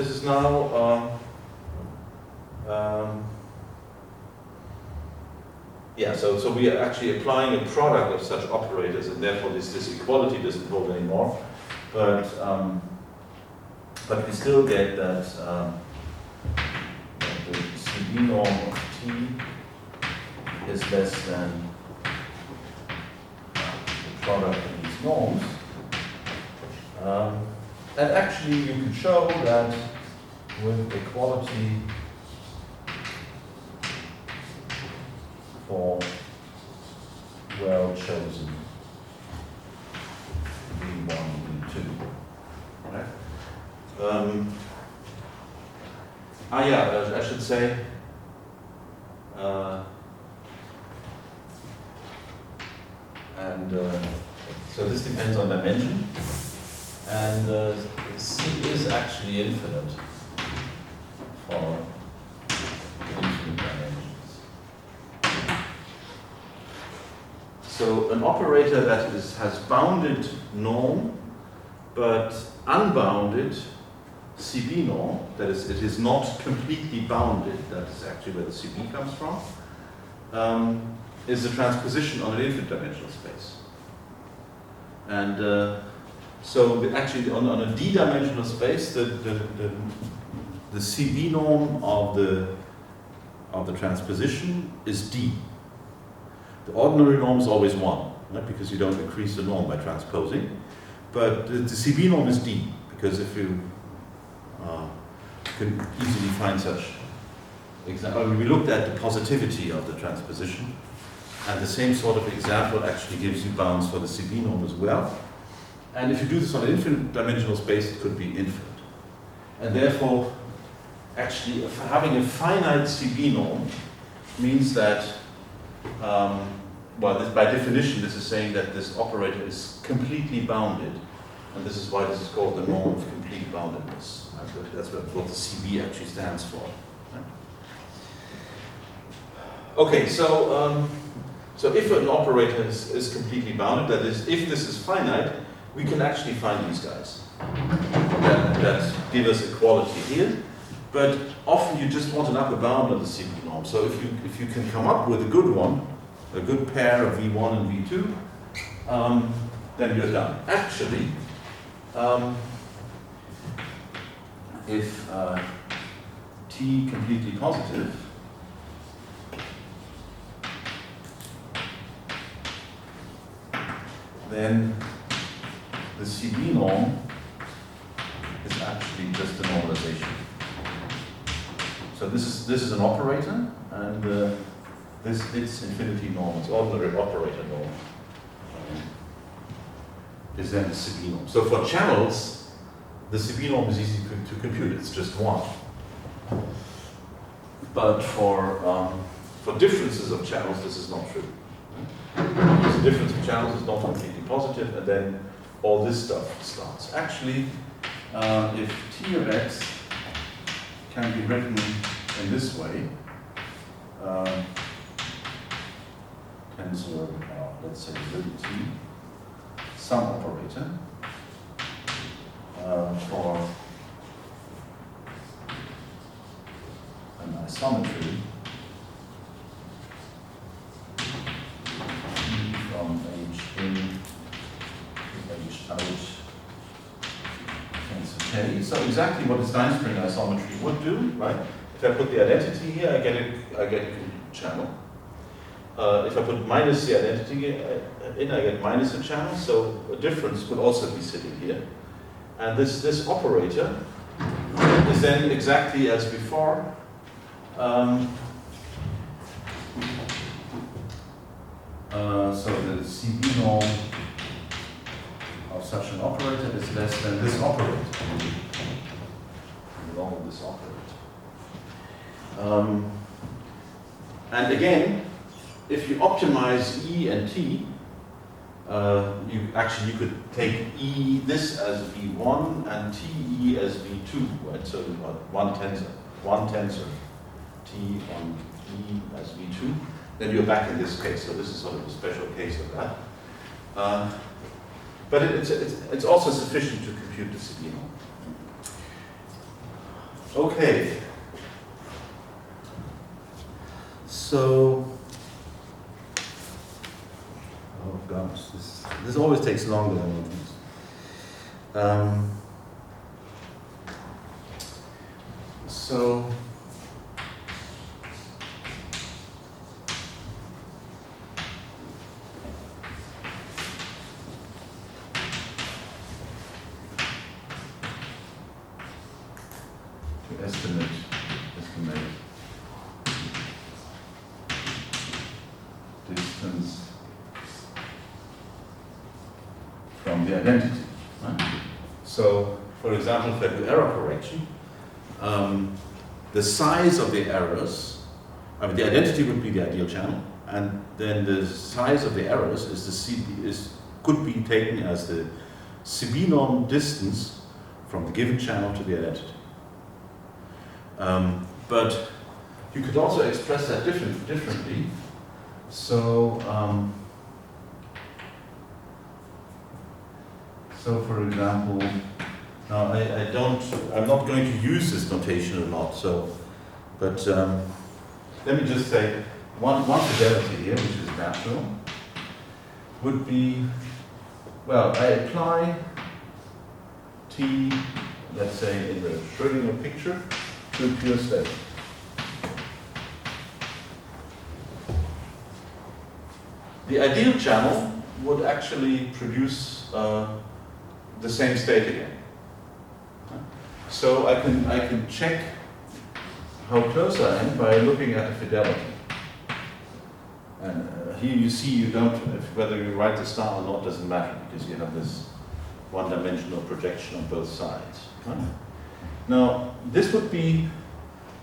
yeah, so we are actually applying a product of such operators, and therefore this equality doesn't hold anymore. But we still get that, that the CB norm of T is less than the product of these norms. And actually you can show that with equality for well-chosen V1, V2. Right? I should say, so this depends on dimension, and C is actually infinite for infinite dimensions. So an operator that has bounded norm, but unbounded CB norm, that is, it is not completely bounded, that is actually where the CB comes from, is a transposition on an infinite dimensional space. And actually on a d-dimensional space, the CB norm of the transposition is d. The ordinary norm is always 1, right? Because you don't increase the norm by transposing. But the CB norm is d, because if you can easily find such example. We looked at the positivity of the transposition, and the same sort of example actually gives you bounds for the CB norm as well. And if you do this on an infinite dimensional space, it could be infinite. And therefore, actually, having a finite CB norm means that, by definition, this is saying that this operator is completely bounded. And this is why this is called the norm of complete boundedness. That's what the CB actually stands for. Right? Okay, so if an operator is completely bounded, that is, if this is finite, we can actually find these guys that give us equality here. But often you just want an upper bound of the CB norm. So if you can come up with a good one, a good pair of V1 and V2, then you're done. Actually, if T completely positive, then the CB norm is actually just a normalization. So this is an operator, and its infinity norm, its ordinary operator norm, is then the CB norm. So for channels, the CB norm is easy to compute. It's just 1. But for differences of channels, this is not true. Because the difference of channels is not completely positive, and then all this stuff starts. Actually, if T of x can be written in this way, tensor, let's say T, some operator for an isometry from H in to H out tensor K. So exactly what a Steinspring isometry would do, right? If I put the identity here, I get a channel. If I put minus the identity in, I get minus a channel. So a difference could also be sitting here. And this operator is then exactly as before. So the CB norm of such an operator is less than this operator. this operator. And again, if you optimize E and T, you could take E this as V1 and TE as V2, right? So we've got one tensor, T on E as V2. Then you're back in this case. So this is sort of a special case of that. But it's also sufficient to compute the Sabino. Okay. So, oh gosh, this always takes longer than one thinks. So, to estimate distance from the identity. Right? So, for example, if I do error correction, the size of the errors, the identity would be the ideal channel, and then the size of the errors could be taken as the Sabino distance from the given channel to the identity. But you could also express that differently. So, for example, now I'm not going to use this notation a lot. But let me just say one fidelity here, which is natural, would be, well, I apply T, let's say in the Schrödinger picture, to a pure state. The ideal channel would actually produce the same state again. So I can check how close I am by looking at the fidelity. And here you see whether you write the star or not doesn't matter, because you have this one-dimensional projection on both sides. Right? Now, this would be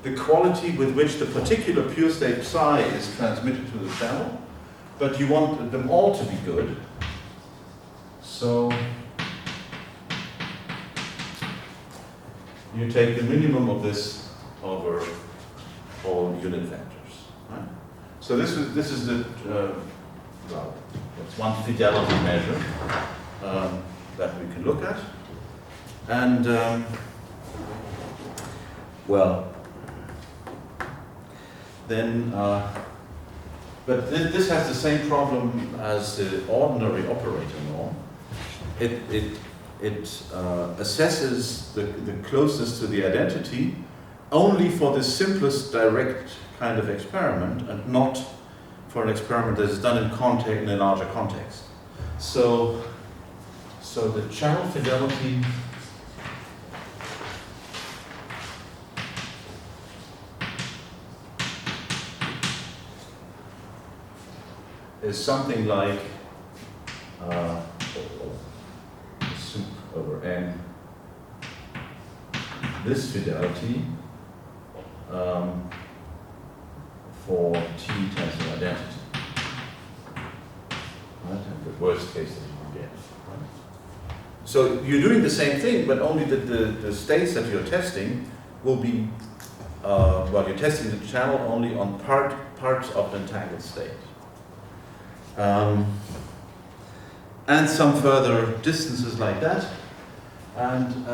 the quality with which the particular pure state psi is transmitted to the channel, but you want them all to be good. So you take the minimum of this over all unit vectors. Right? So this is the that's one fidelity measure that we can look at, and then. But this has the same problem as the ordinary operator norm. It assesses the closeness to the identity only for the simplest direct kind of experiment, and not for an experiment that is done in a larger context. So the channel fidelity is something like soup over n. This fidelity for T tensor identity. Right? And the worst case that you can get. Right? So you're doing the same thing, but only that the states that you're testing will be, you're testing the channel only on parts of the entangled state. And some further distances like that, and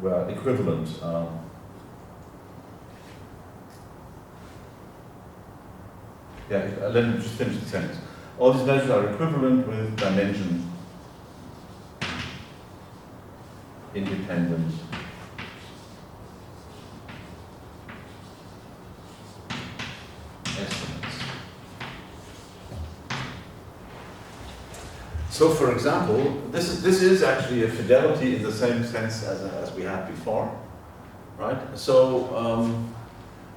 are equivalent. Let me just finish the sentence. All these measures are equivalent with dimension independent estimates. So for example, this is actually a fidelity in the same sense as we had before, right? So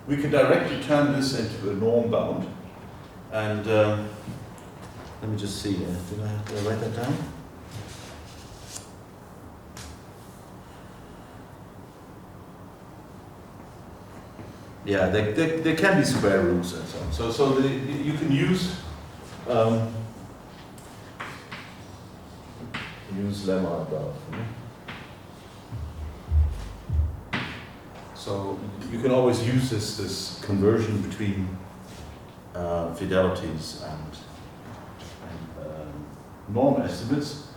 we can directly turn this into a norm bound. And let me just see, did I write that down? Yeah, there can be square roots and so on. So you can use lemma above. So you can always use this conversion between fidelities and norm estimates.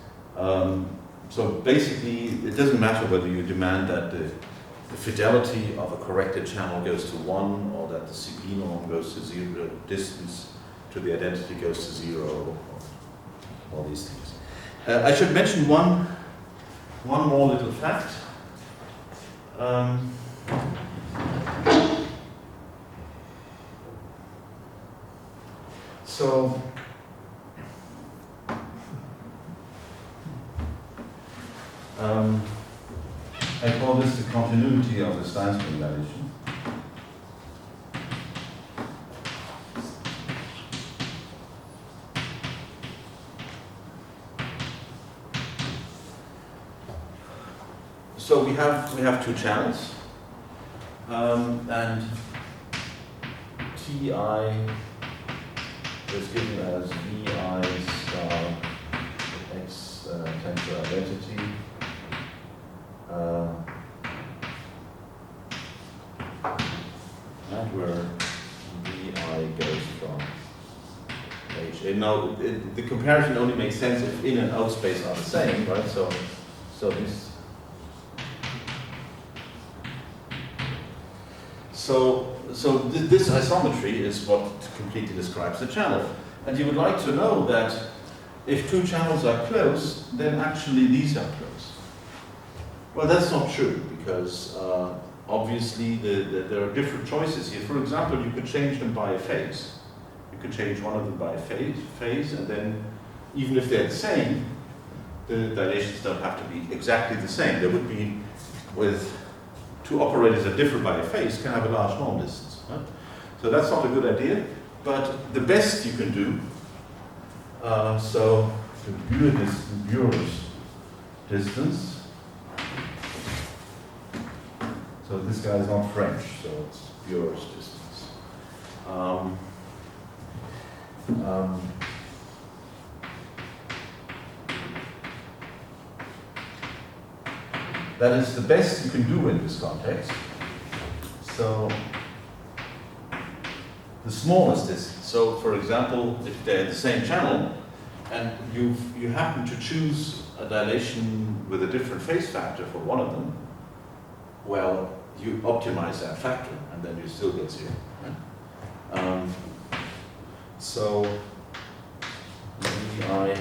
So basically, it doesn't matter whether you demand that the fidelity of a corrected channel goes to 1 or that the CP norm goes to 0, distance to the identity goes to 0, or all these things. I should mention one more little fact. So I call this the continuity of the Steinspring dilation. So we have two channels, and Ti is given as Vi star X tensor identity. And where Vi goes from H. And now the comparison only makes sense if in and out space are the same, right? So this. So this isometry is what completely describes the channel. And you would like to know that if two channels are close, then actually these are close. Well, that's not true, because obviously there are different choices here. For example, you could change them by a phase. You could change one of them by a phase, and then even if they're the same, the dilations don't have to be exactly the same. There would be, with two operators that differ by a phase, can have a large norm distance. Right? So that's not a good idea, but the best you can do, so the Bure's distance, so this guy is not French, so it's Bure's distance. That is the best you can do in this context. So the smallest distance. So for example, if they're the same channel and you happen to choose a dilation with a different phase factor for one of them, well, you optimize that factor and then you still get 0. Right? So Vi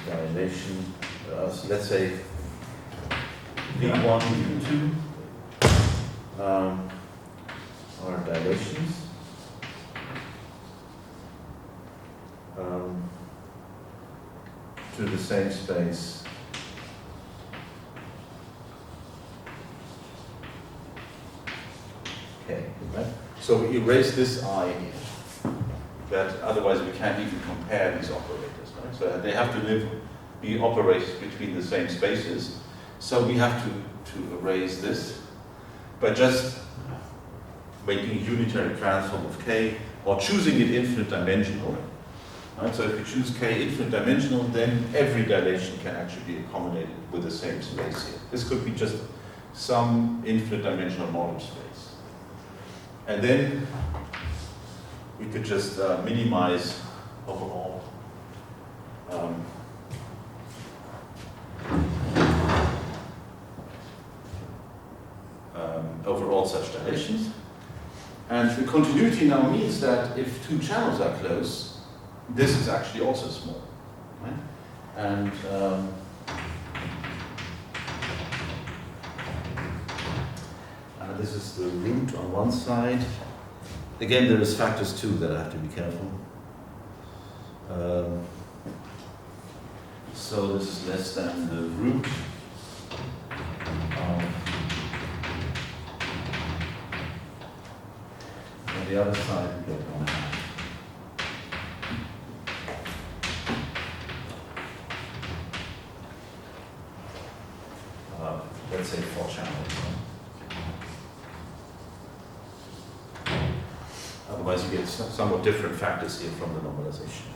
dilation, so let's say V1, V2 are dilations. To the same space. Okay, right? So we erase this I here. That otherwise we can't even compare these operators, right? So they have to be operators between the same spaces. So we have to erase this by just making a unitary transform of K or choosing it infinite dimensional. Right? So if you choose K infinite dimensional, then every dilation can actually be accommodated with the same space here. This could be just some infinite dimensional model space. And then we could just minimize overall overall such dilations. And the continuity now means that if two channels are close, this is actually also small. Right? And this is the root on one side. Again, there is factors too that I have to be careful. So this is less than the root of, on the other side we get 1/2. Let's say 4 channels. Otherwise you get somewhat different factors here from the normalization.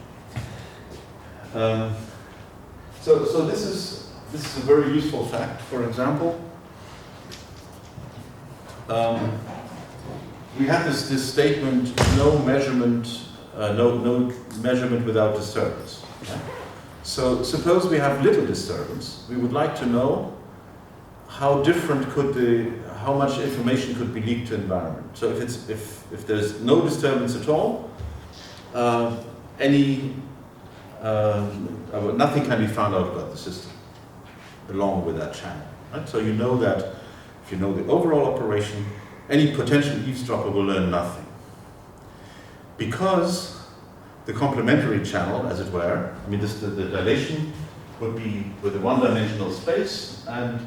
So this is a very useful fact. For example, we have this statement: no measurement without disturbance. Yeah? So suppose we have little disturbance. We would like to know how much information could be leaked to environment. So if there's no disturbance at all, nothing can be found out about the system along with that channel. Right? So you know that if you know the overall operation, any potential eavesdropper will learn nothing. Because the complementary channel, as it were, I mean the dilation would be with a one-dimensional space, and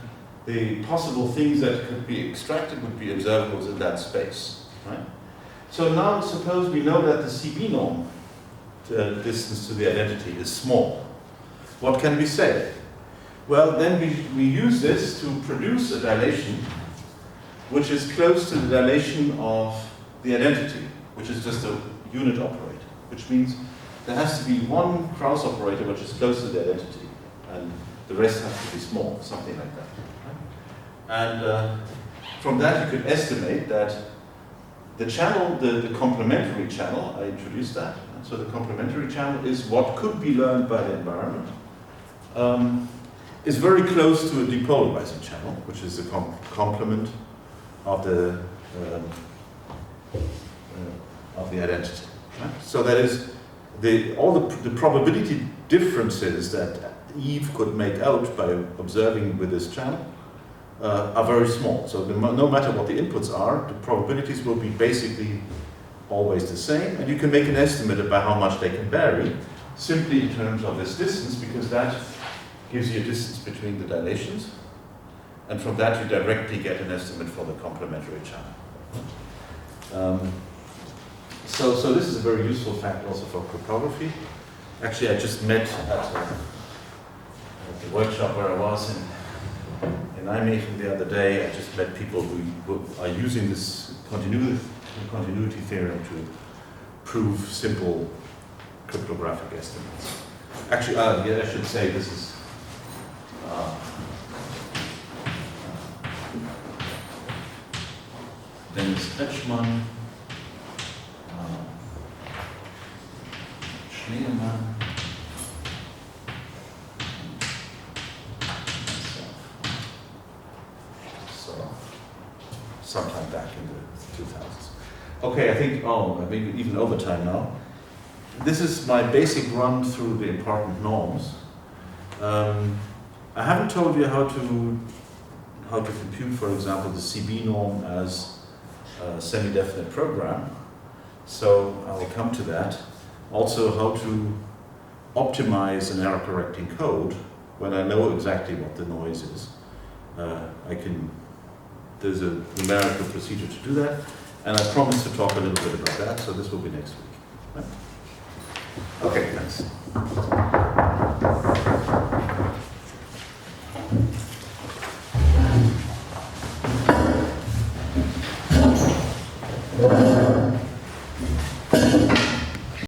the possible things that could be extracted would be observables in that space. Right? So now suppose we know that the CB norm, the distance to the identity, is small. What can we say? Well, then we use this to produce a dilation which is close to the dilation of the identity, which is just a unit operator, which means there has to be one cross operator which is close to the identity, and the rest has to be small, something like that. And from that you could estimate that the channel, the complementary channel, I introduced that, so the complementary channel is what could be learned by the environment, is very close to a depolarizing channel, which is the complement of the identity. Right? So that is all the probability differences that Eve could make out by observing with this channel are very small. So no matter what the inputs are, the probabilities will be basically always the same, and you can make an estimate about how much they can vary simply in terms of this distance, because that gives you a distance between the dilations, and from that you directly get an estimate for the complementary channel. So this is a very useful fact also for cryptography. Actually, I just met at the workshop where I was in Nijmegen the other day. I just met people who are using this continuity theorem to prove simple cryptographic estimates. Actually, I should say this is Dennis Etschmann, Schneemann, sometime back in the 2000s. Okay, I think, maybe even over time now. This is my basic run through the important norms. I haven't told you how to compute, for example, the CB norm as a semi-definite program. So I will come to that. Also, how to optimize an error-correcting code when I know exactly what the noise is. There's a numerical procedure to do that, and I promise to talk a little bit about that, so this will be next week. Right? Okay, thanks.